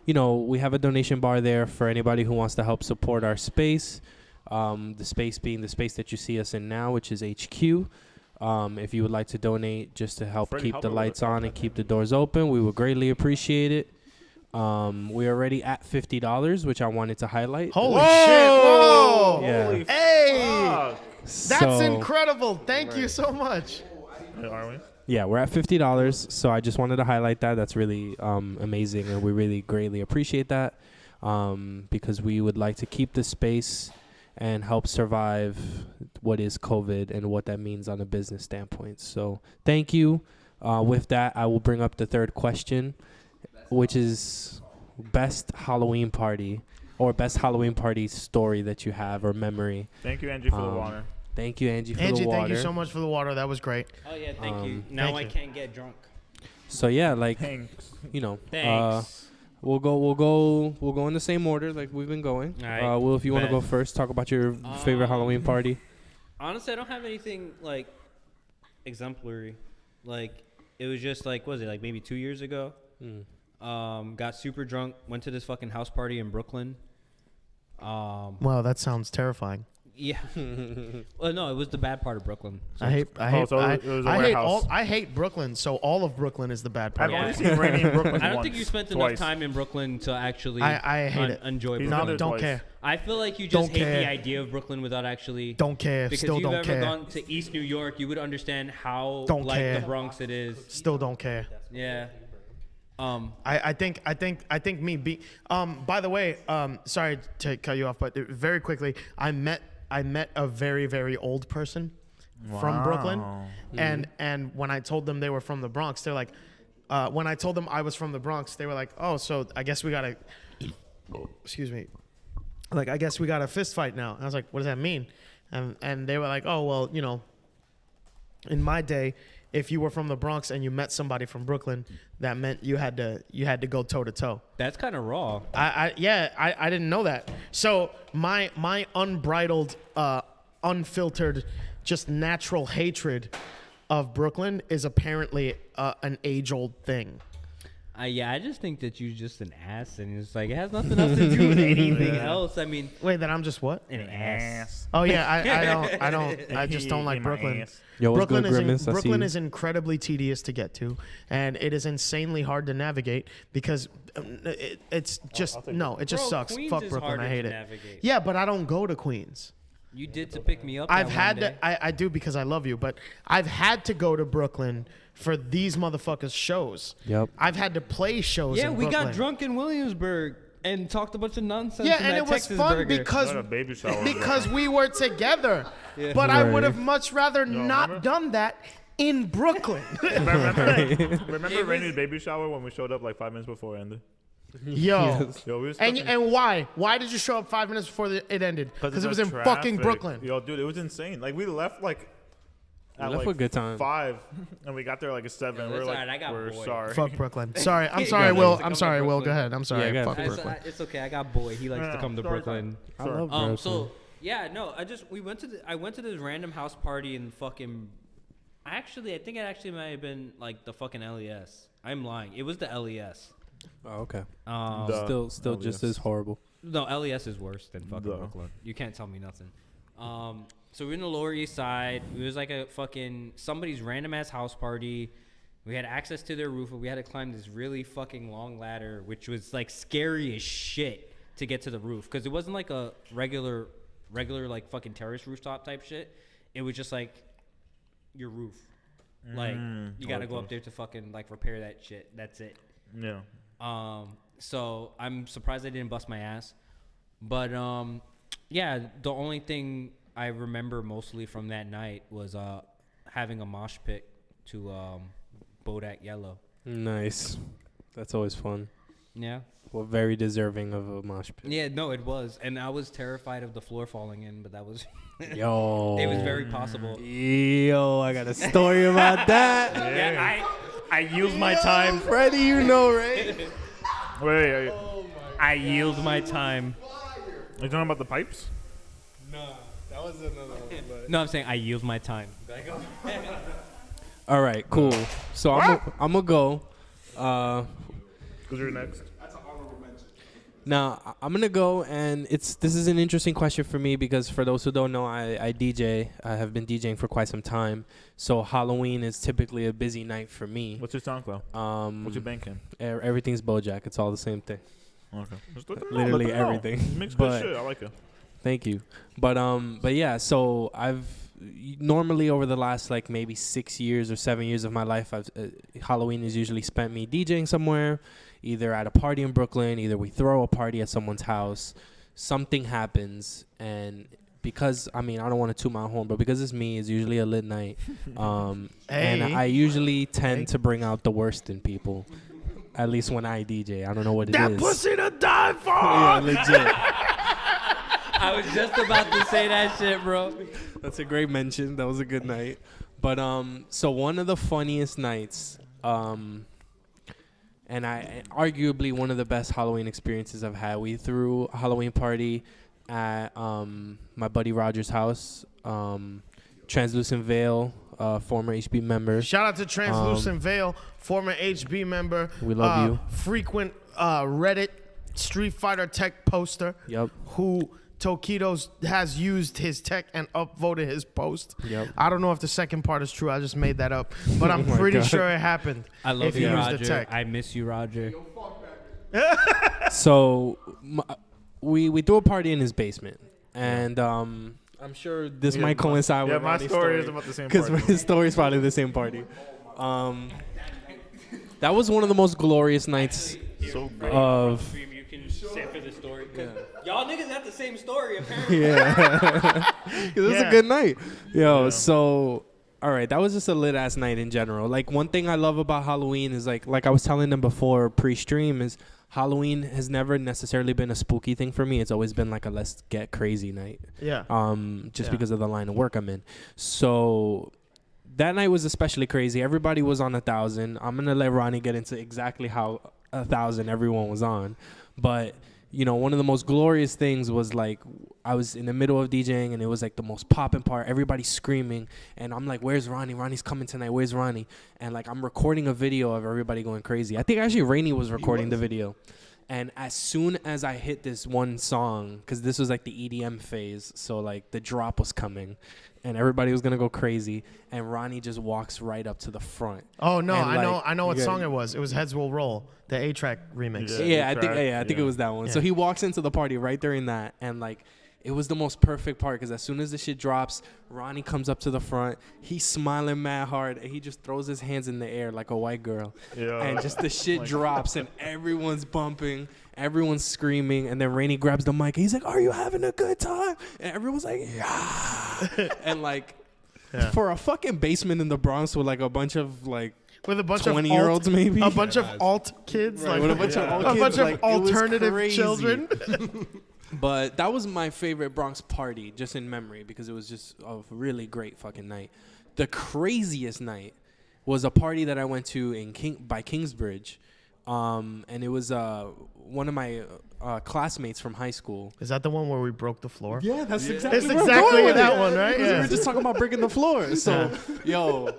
You know, we have a donation bar there for anybody who wants to help support our space. The space being the space that you see us in now, which is HQ. If you would like to donate just to help Freddie, keep help the her with lights the on and keep the doors open, we would greatly appreciate it. We're already at $50, which I wanted to highlight. Holy shit! Whoa! Yeah. Holy Hey, fuck. that's incredible. Thank you so much. Wait, are we? Yeah, we're at $50, so I just wanted to highlight that. That's really amazing, and we really greatly appreciate that because we would like to keep this space and help survive what is COVID and what that means on a business standpoint. So thank you. With that, I will bring up the third question, which is best Halloween party or best Halloween party story that you have or memory. Thank you, Angie, for the water. Thank you, Angie, for Angie, the water. thank you so much for the water. That was great. Oh yeah, thank you. Now thank I you. can't get drunk. So yeah, like Thanks. you know, Thanks. we'll go in the same order like we've been going. All right. Will, if you want to Bet. go first, talk about your favorite Halloween party. Honestly, I don't have anything like exemplary. Like it was just like, what was it like maybe 2 years ago? Got super drunk, went to this fucking house party in Brooklyn. Wow, that sounds terrifying. Yeah. Well, no, it was the bad part of Brooklyn. So I hate so it was a I hate warehouse. I hate Brooklyn. So all of Brooklyn is the bad part. I've Yeah. only seen Rainy in Brooklyn I don't once, think you spent twice. enough time in Brooklyn to actually I hate it. enjoy He's Brooklyn. not there Don't twice. care. I feel like you just Don't hate care. the idea of Brooklyn without actually. Don't care. Because Still you've don't ever care. gone to East New York, you would understand how Don't like care. the Bronx it is. Still don't care. Yeah. I think me be by the way, sorry to cut you off, but very quickly, I met a very, very old person from Brooklyn, Wow. and when I told them they were from the Bronx, they're like, when I told them I was from the Bronx, they were like, oh, so I guess we gotta, excuse me, like I guess we got a fist fight now. And I was like, what does that mean? And they were like, oh well, you know, in my day, if you were from the Bronx and you met somebody from Brooklyn, that meant you had to go toe to toe. That's kind of raw. I didn't know that. So my unbridled, unfiltered, just natural hatred of Brooklyn is apparently an age-old thing. Yeah, I just think that you're just an ass, and it's like it has nothing else to do with anything else. I mean, Wait, that I'm just what? an ass. Oh yeah, I just don't like Brooklyn. Yo, what's Brooklyn good, is Grimace? I see Brooklyn you. is incredibly tedious to get to, and it is insanely hard to navigate because it's just it just Bro, sucks. Queens Fuck is Brooklyn, harder I hate to it. navigate. Yeah, but I don't go to Queens. You did to pick me up. I've that had one day. to. I do because I love you, but I've had to go to Brooklyn for these motherfuckers shows. Yep. I've had to play shows. Yeah, in we Brooklyn. got drunk in Williamsburg and talked a bunch of nonsense. Yeah, in and that it was Texas fun burger. because Got a baby shower. because we were together. But I would have Right. much rather not remember? done that in Brooklyn. Remember Rainey's baby shower when we showed up like 5 minutes before it ended? Yo. Yo, we was And why? Why did you show up 5 minutes before it ended? Because it was in fucking Brooklyn. Yo, dude, it was insane. Like we left like at left like with a good time. 5, and we got there like at 7. Yeah, We're that's like, alright, I got we're boy. sorry. Fuck Brooklyn. Sorry, I'm You sorry, guys Will. like to I'm come sorry, to Will. Go Brooklyn. ahead. I'm sorry. Yeah, Fuck go ahead. Brooklyn. It's okay. I got boy. He likes to come to Sorry, Brooklyn. I love Brooklyn. So yeah, no, I went to this random house party in fucking. I think it actually might have been like the fucking LES. I'm lying. It was the LES. Oh, okay. The Still just LES. as horrible. No, LES is worse than fucking Duh. Brooklyn. You can't tell me nothing. So we're in the Lower East Side. It was like a fucking somebody's random ass house party. We had access to their roof, but we had to climb this really fucking long ladder, which was like scary as shit to get to the roof because it wasn't like a regular like fucking terrace rooftop type shit. It was just like your roof. Like you gotta go up there to fucking like repair that shit. That's it. Yeah. So I'm surprised I didn't bust my ass. But yeah, the only thing I remember mostly from that night was having a mosh pit to Bodak Yellow. Nice. That's always fun. Yeah. Well, very deserving of a mosh pit. Yeah, no, it was. And I was terrified of the floor falling in, but that was Yo. it was very possible. Yo, I got a story about that. Yeah, I yield my time. Freddie, you know, right? Wait, are you I yield my time. talking about the pipes? No, I'm saying I yield my time. All right, cool. So I'm gonna go. Because you're next. Now I'm gonna go, and this is an interesting question for me because for those who don't know, I DJ. I have been DJing for quite some time. So Halloween is typically a busy night for me. What's your SoundCloud? What's your banking? Everything's BoJack. It's all the same thing. Okay. Just let them know, Literally let them know. everything. You mix But- good shit. I like it. Thank you. But yeah, so I've normally over the last like maybe 6 years or 7 years of my life, Halloween is usually spent me DJing somewhere, either at a party in Brooklyn, either we throw a party at someone's house, something happens, and because I don't want to toot my horn, but because it's me, it's usually a lit night, and I usually tend to bring out the worst in people. At least when I DJ, I don't know what it is. That pussy to die for. Yeah, legit. I was just about to say that shit, bro. That's a great mention. That was a good night. But so one of the funniest nights, and arguably one of the best Halloween experiences I've had. We threw a Halloween party at my buddy Roger's house. Translucent Veil, former HB member. Shout out to Translucent Veil, former HB member. We love you. Frequent Reddit Street Fighter tech poster. Yep. Who Tokitos has used his tech and upvoted his post. Yep. I don't know if the second part is true. I just made that up, but I'm my pretty God. sure it happened. I love if you, used Roger. the tech. I miss you, Roger. So we threw a party in his basement, and I'm sure this might coincide with my Ronnie's story is about the same because party. his story is probably the same party. That was one of the most glorious nights So great. of You can say for the story. Y'all niggas have the same story, apparently. yeah. It was Yeah. a good night. Yo, Yeah. so all right, that was just a lit ass night in general. Like one thing I love about Halloween is like I was telling them before pre-stream is Halloween has never necessarily been a spooky thing for me. It's always been like a let's get crazy night. Yeah. Just Yeah. because of the line of work I'm in. So that night was especially crazy. Everybody was on 1,000. I'm gonna let Ronnie get into exactly how 1,000 everyone was on, but you know, one of the most glorious things was like I was in the middle of DJing, and it was like the most poppin' part. Everybody's screaming, and I'm like, "Where's Ronnie? Ronnie's coming tonight. Where's Ronnie?" And like I'm recording a video of everybody going crazy. I think actually Rainey was recording the video. And as soon as I hit this one song, because this was like the EDM phase, so like the drop was coming, and everybody was gonna go crazy, and Ronnie just walks right up to the front. Oh no, And, I know what yeah. song it was. It was Heads Will Roll, the A-Track remix. Yeah, I think Yeah. it was that one. Yeah. So he walks into the party right during that, and like it was the most perfect part because as soon as the shit drops, Ronnie comes up to the front. He's smiling mad hard, and he just throws his hands in the air like a white girl. Yeah. And just the shit drops, and everyone's bumping, everyone's screaming, and then Rainey grabs the mic. And he's like, "Are you having a good time?" And everyone's like, "Yeah." And like, for a fucking basement in the Bronx with like a bunch of like With a bunch of 20-year-olds maybe, a bunch of alt kids, Right, like with a bunch of alt a kids, bunch like, of it was alternative crazy. children. But that was my favorite Bronx party, just in memory, because it was just a really great fucking night. The craziest night was a party that I went to in Kingsbridge, and it was one of my classmates from high school. Is that the one where we broke the floor? Yeah, that's exactly. It's where I'm exactly going with that it. one, right? We Yeah. were just talking about breaking the floor. So, yo,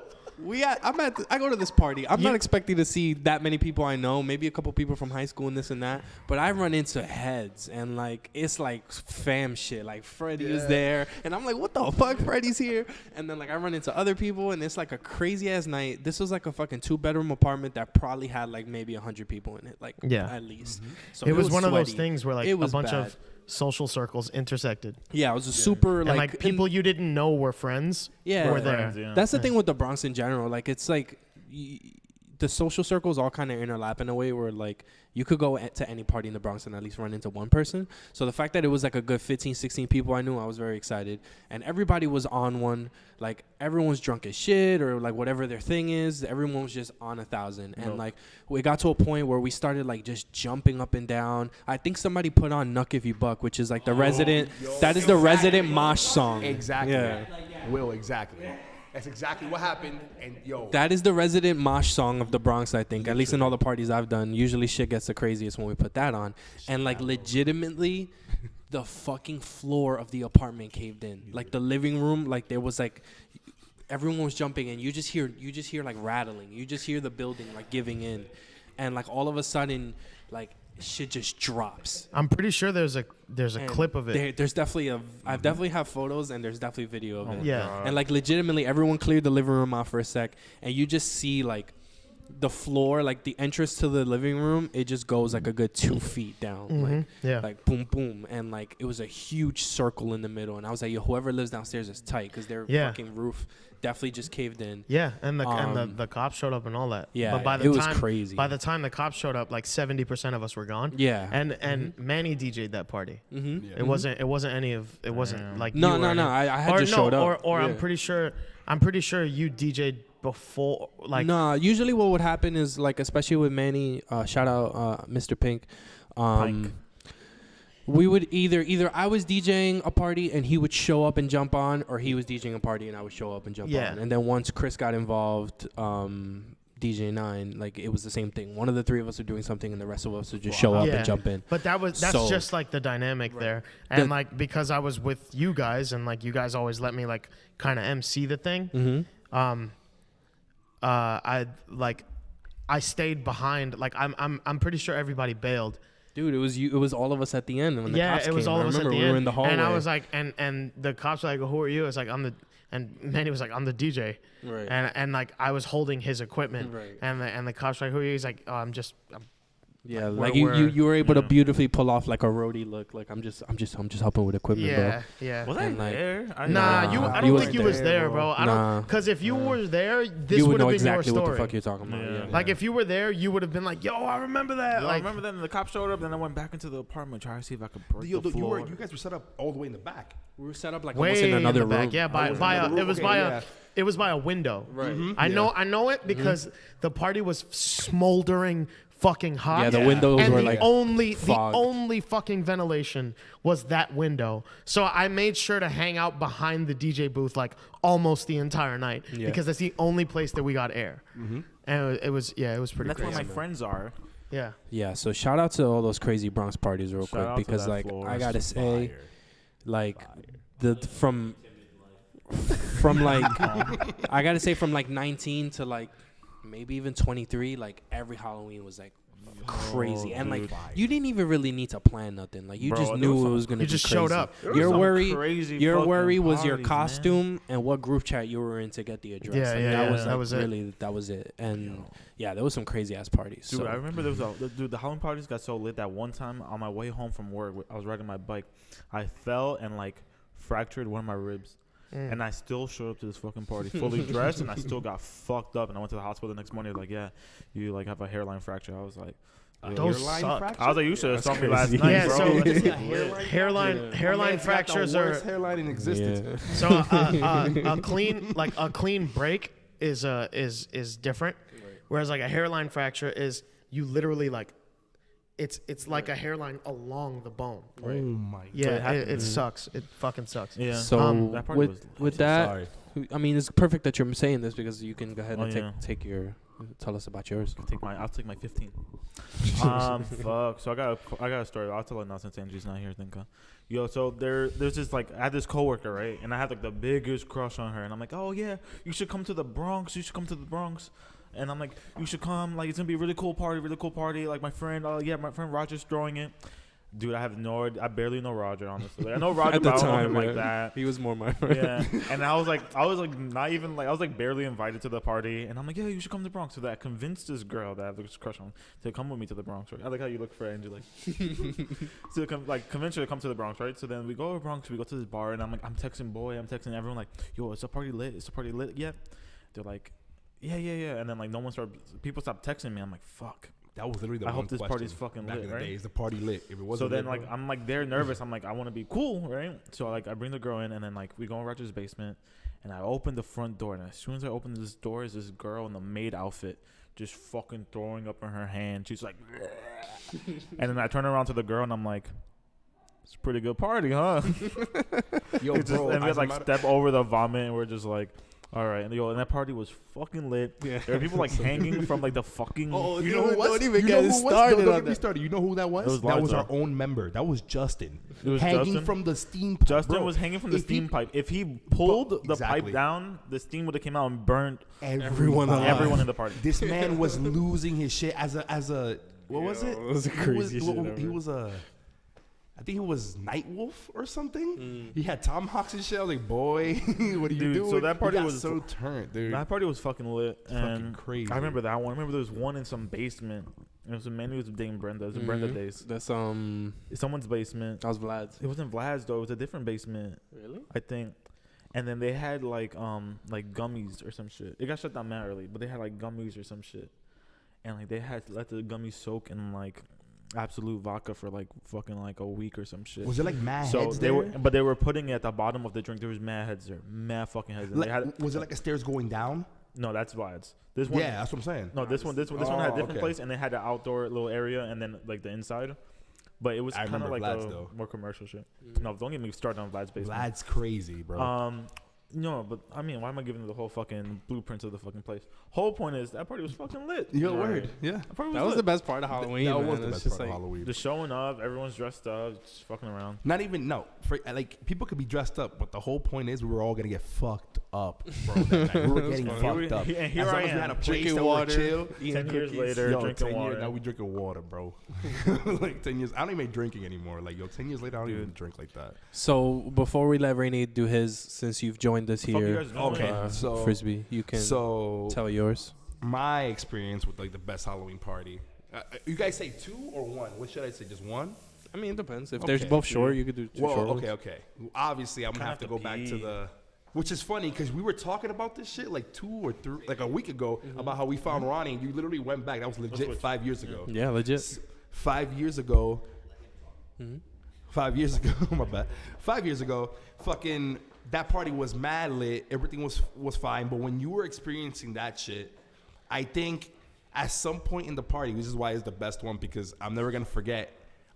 I go to this party. I'm not expecting to see that many people I know, maybe a couple people from high school and this and that. But I run into heads, and like it's like fam shit. Like Freddie is there, and I'm like, what the fuck, Freddie's here? And then like I run into other people, and it's like a crazy ass night. This was like a fucking 2-bedroom apartment that probably had like maybe 100 people in it, like at least. So it was one of those sweaty. things where like It a was bunch bad. of social circles intersected, Yeah, it was a super and like people you didn't know were friends. Yeah. were there. Friends, yeah. That's the thing with the Bronx in general. Like, it's like the social circles all kind of overlap in a way where, like, you could go to any party in the Bronx and at least run into one person. So the fact that it was, like, a good 15, 16 people I knew, I was very excited. And everybody was on one. Like, everyone's drunk as shit or, like, whatever their thing is. Everyone was just on 1,000. And, like, we got to a point where we started, like, just jumping up and down. I think somebody put on Nuck If You Buck, which is, like, the resident. That is the resident mosh song. Exactly. Yeah. Will, exactly. That's exactly what happened. And yo, That is the resident mosh song of the Bronx, I think. At least in all the parties I've done. Usually shit gets the craziest when we put that on. And like legitimately, the fucking floor of the apartment caved in. Like the living room, like there was like everyone was jumping and you just hear like rattling. You just hear the building like giving in. And like all of a sudden, like shit just drops. I'm pretty sure there's a And clip of it. There's definitely I definitely have photos and there's definitely video of it. Yeah. And like legitimately everyone cleared the living room out for a sec and you just see like the floor, like the entrance to the living room, it just goes like a good 2 feet down. Like boom boom. And like it was a huge circle in the middle. And I was like, yo, whoever lives downstairs is tight because their fucking roof definitely just caved in. Yeah, and the cops showed up and all that. Yeah, but by the it was time, crazy. By the time the cops showed up, like 70% of us were gone. Yeah. And Manny DJ'd that party. Mm-hmm. It wasn't any of it wasn't like No, you no, or no. any- I had just showed up. Or Yeah. I'm pretty sure you DJ'd before, like Nah, usually what would happen is like, especially with Manny, shout out Mr. Pink. We would either I was DJing a party and he would show up and jump on, or he was DJing a party and I would show up and jump on. And then once Chris got involved, DJ 9, like it was the same thing. One of the three of us were doing something and the rest of us would just show up and jump in. But that's So- just like the dynamic there. And like because I was with you guys and like you guys always let me like kind of MC the thing. Mm-hmm. I stayed behind. Like I'm pretty sure everybody bailed. Dude, it was you. It was all of us at the end. When the Yeah, cops it was came. all I of us at remember the we end. were in the hallway. And I was like, and the cops were like, "Who are you?" I was like, and Manny was like, "I'm the DJ." Right. And like I was holding his equipment. Right. And the cops were like, "Who are you?" He's like, "Oh, I'm Yeah, We're- like we're- you were able to beautifully pull off like a roadie look. Like I'm just helping with equipment, yeah, yeah." Was I And, like, there? Nah, Nah, I you don't think wasn't you was there, there, bro. bro. I Nah. don't, because if you were there, this you would would know have been exactly your what story. the fuck you're talking about. Yeah. Yeah. Like if you were there, you would have been like, "Yo, I remember that." Yo, like, I remember then the cops showed up, then I went back into the apartment trying to see if I could break yo, the floor. you guys were set up all the way in the back. we were set up like way almost in another the back. room. Yeah, by another it room? was Okay, by yeah. it was by a window. Right. I know it because the party was smoldering fucking hot. Yeah, the windows and were the like only fogged. the only fucking ventilation was that window. So I made sure to hang out behind the DJ booth like almost the entire night Yeah. because that's the only place that we got air. And it was pretty That's where crazy. my friends are. Yeah. Yeah, so shout out to all those crazy Bronx parties real Shout quick out to because that like floor. I gotta say, Fire. Like from like I gotta say from like 19 to like maybe even 23, like every Halloween was like crazy, and like you didn't even really need to plan nothing. Like you Bro, just there knew was it some- was gonna You be just crazy. showed up. Your some worry, crazy your fucking worry was your parties, costume and what group chat you were in to get the address. Yeah, Like, yeah, that yeah, was that like was it. really that was it. And yeah, there was some crazy ass parties. Dude, so. I remember there was the Halloween parties got so lit that one time on my way home from work, I was riding my bike, I fell and like fractured one of my ribs. And I still showed up to this fucking party fully dressed, and I still got fucked up. And I went to the hospital the next morning. They're like, yeah, you like have a hairline fracture. I was like, Those Hairline suck. fracture? I was like, you should have saw me crazy. last night, Yeah, bro. so It's hairline fractures are hairline in existence. Yeah. so a clean break is different, whereas like a hairline fracture is you literally like it's like a hairline along the bone. Oh my Yeah, it sucks. It fucking sucks. Yeah. So that party was with that, Sorry. I mean, it's perfect that you're saying this because you can go ahead and Oh, yeah. take your tell us about yours. I'll take my 15. Fuck. So I got a story. I'll tell it now since Angie's not here. Thank God. Yo, so there's this like I had this coworker, right, and I had like the biggest crush on her, and I'm like, oh yeah, you should come to the Bronx. You should come to the Bronx. And I'm like, you should come. Like, it's gonna be a really cool party. Like my friend, my friend Roger's throwing it. Dude, I barely know Roger, honestly. Like, I know Roger, At the but I don't know time, him like yeah. that. He was more my friend. Yeah, and I was like not even like I was like barely invited to the party, and I'm like, yeah, you should come to the Bronx. So that I convinced this girl that I have this crush on to come with me to the Bronx. Right? I like how you look for Angie, like to convince her to come to the Bronx, right? So then we go to the Bronx, we go to this bar, and I'm texting everyone like, yo, is the party lit? Is the party lit yet? They're like, yeah, and then like people stopped texting me. I'm like, fuck. That was literally the I one hope this question party's fucking back lit, in the right? day. Is the party lit? If it wasn't So then lit, like I'm like they're nervous. I'm like I want to be cool, right? So like I bring the girl in, and then like we go in Roger's basement, and I open the front door, and as soon as I open this door, is this girl in the maid outfit just fucking throwing up in her hand. She's like, and then I turn around to the girl, and I'm like, it's a pretty good party, huh? yo, It's just, bro, and we as had a like matter- step over the vomit, and we're just like, all right. And that party was fucking lit. Yeah. There were people like hanging from like the fucking. Oh, You you know know who who was? was? Don't even You get know it who was? started Don't on get me that. started. You know who that was? It was That was our Lonzo. own member. That was Justin. It was hanging Justin? from the steam. Justin bro, was hanging from the if he- steam pipe. If he pulled the Exactly. pipe down, the steam would have came out and burned Everyone everybody. everyone in the party. This man was losing his shit as a what was it? It was a He crazy shit He ever. was a. I think he was Nightwolf or something. He had tomahawks and shit. I was like, boy, what are you Dude, doing? so that party He got was- so turned, dude. That party was fucking lit. Fucking And crazy. I remember that one. I remember there was one in some basement. It was a man who was dating Brenda. It was in Brenda days. That's Someone's basement. that was Vlad's. It wasn't Vlad's though. It was a different basement, Really? I think. And then they had like gummies or some shit. It got shut down mad early, but they had like gummies or some shit. And like they had to let the gummies soak in like absolute vodka for like fucking like a week or some shit. Was it like mad So heads they there? were, but they were putting it at the bottom of the drink. There was mad heads there, mad fucking heads. And they had was it like a stairs going down? no, that's Vlad's. This one, Yeah, that's what I'm saying. no, this one had a different okay. place, and they had the outdoor little area, and then like the inside. But it was I kind of remember like Vlad's, a though. more commercial shit. No, don't get me started on Vlad's basement. Vlad's crazy, bro. No, but I mean, why am I giving the whole fucking blueprints of the fucking place? Whole point is that party was fucking lit. Yo, Alright. word. Yeah. That party was That was lit. the best part of Halloween. That man. was the It's best just part of like Halloween. Just showing up, everyone's dressed up, just fucking around. Not even like people could be dressed up, but the whole point is we were all gonna get fucked up, bro. That night. We were getting funny. fucked up. And here as long I as we am, had a place drinking that water, were chill. 10 years later, Yo, drinking 10 water. Years, now we drinking water, bro. Like 10 years. I don't even drinking anymore. Like 10 years later, I don't even drink like that. so. Before we let Rainey do his, since you've joined us The fuck you here, guys doing? Okay, so Frisbee, you can so tell yours. my experience with like the best Halloween party. You guys say 2 or 1? What should I say? Just 1? I mean, it depends. If Okay. there's both short, you could do 2 Well, short. ones. okay. Obviously, I'm gonna have to go back to pee. the. Which is funny because we were talking about this shit like 2 or 3, like a week ago, about how we found Ronnie. And you literally went back. That was legit 5 years ago. Yeah, legit. 5 years ago. 5 years ago, my bad. 5 years ago, fucking that party was mad lit. Everything was fine. But when you were experiencing that shit, I think at some point in the party, which is why it's the best one because I'm never gonna forget.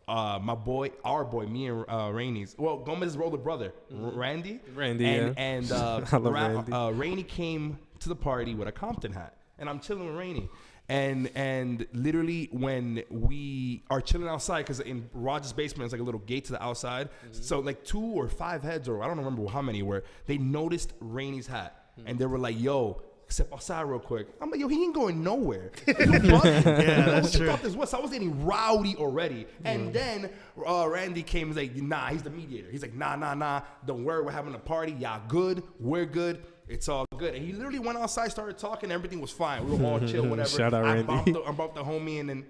Our boy, me and Rainey's. Well, Gomez's older brother, Randy. Randy, and, yeah. And I love Randy. Rainey came to the party with a Compton hat. and I'm chilling with Rainy. And literally when we are chilling outside, because in Roger's basement it's like a little gate to the outside. So like 2 or 5 heads, or I don't remember how many were, they noticed Rainy's hat, and they were like, "Yo, step outside real quick." I'm like, "Yo, he ain't going nowhere." Yeah, that's true. This was. So I was getting rowdy already, and then Randy came and was like, "Nah, he's the mediator." He's like, "Nah, don't worry, we're having a party. Y'all good? We're good. It's all good." And he literally went outside, started talking, everything was fine. We were all chill, whatever. Shout out Randy. I bumped the homie, and then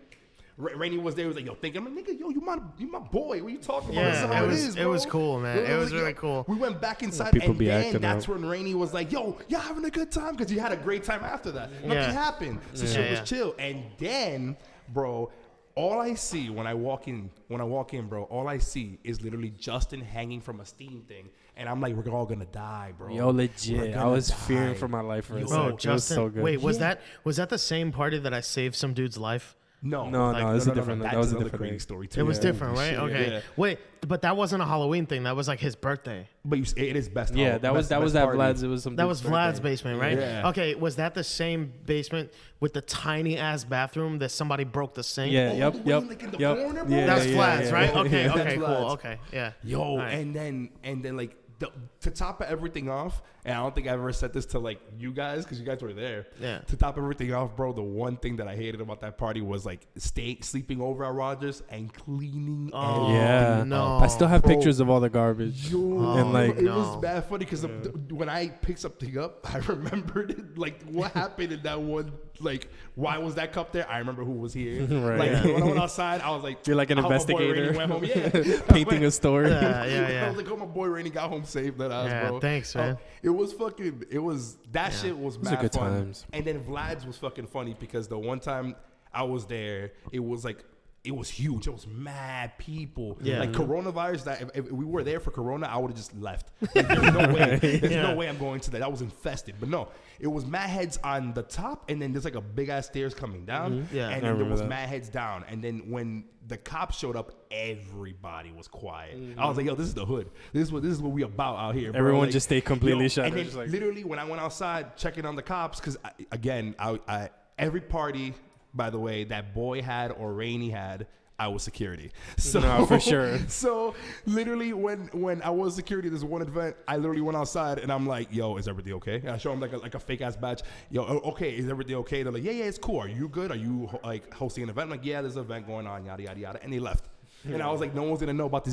Rainy was there. He was like, "Yo, I'm like, nigga, yo, you my boy. What you talking about? This is how it was cool, man. It was really cool. We went back inside, People and be then acting that's up. when Rainy was like, "Yo, y'all having a good time?" Because he had a great time after that. Nothing happened, so shit was chill. And then, bro, all I see when I walk in, bro, all I see is literally Justin hanging from a steam thing. And I'm like, we're all gonna die, bro. Yo, legit. I was fearing for my life for a Yo, second. Bro, It was Justin, so good. wait, was that the same party that I saved some dude's life? No, it's a different. That was a another different Rainy thing. story too. It was different, right? Shit, Okay. yeah. Wait, but that wasn't a Halloween thing. That was like his birthday. But it is best. Yeah, Hall- that was best at party. Vlad's. It was some. That was dude's Vlad's birthday. basement, right? Yeah. Okay, was that the same basement with the tiny ass bathroom that somebody broke the sink? Yeah. Oh, Yep. the Yep. one, like, in the Yep. corner, bro? Yeah, That's yeah, Vlad's, yeah, right? yeah. Okay, Yeah. okay, That's cool. Vlad's. Okay, yeah. Yo, All right. and then like to top everything off, and I don't think I ever said this to like you guys because you guys were there. Yeah. To top everything off, bro, the one thing that I hated about that party was like sleeping over at Rogers and cleaning. Oh, Yeah. no. I still have Bro. pictures of all the garbage. Yo, And, like- it was no. bad funny because when I picked something up, I remembered it, like what happened in that one. Like, why was that cup there? I remember who was here. Right. Like Yeah. when I went outside, I was like, You're like an I hope my boy investigator. Rainey went home. Yeah, Painting a story. Yeah, I yeah. was like, oh, my boy Rainey got home safe. That ass, Yeah, bro. thanks, man. It was that shit was Those are mad good fun. times. And then Vlad's was fucking funny because the one time I was there, it was like, it was huge. It was mad people. Yeah. Like coronavirus, that if we were there for Corona, I would have just left. Like, there's no way. There's no way I'm going to that. That was infested. But no, it was mad heads on the top, and then there's like a big ass stairs coming down. Yeah. And I then there remember was that. mad heads down. And then when the cops showed up, everybody was quiet. I was like, yo, this is the hood. This is what we about out here, bro. Everyone Like, just stayed completely shut. And then Just like- literally when I went outside checking on the cops, because again, I every party, by the way, that boy had or Rainey had, I was security. So No, for sure. So literally when I was security, there's one event, I literally went outside and I'm like, yo, is everything okay? And I show them like a fake ass badge. Yo, okay, is everything okay? They're like, yeah, it's cool. Are you good? Are you like hosting an event? I'm like, yeah, there's an event going on, yada, yada, yada. And they left. And I was like, no one's gonna know about this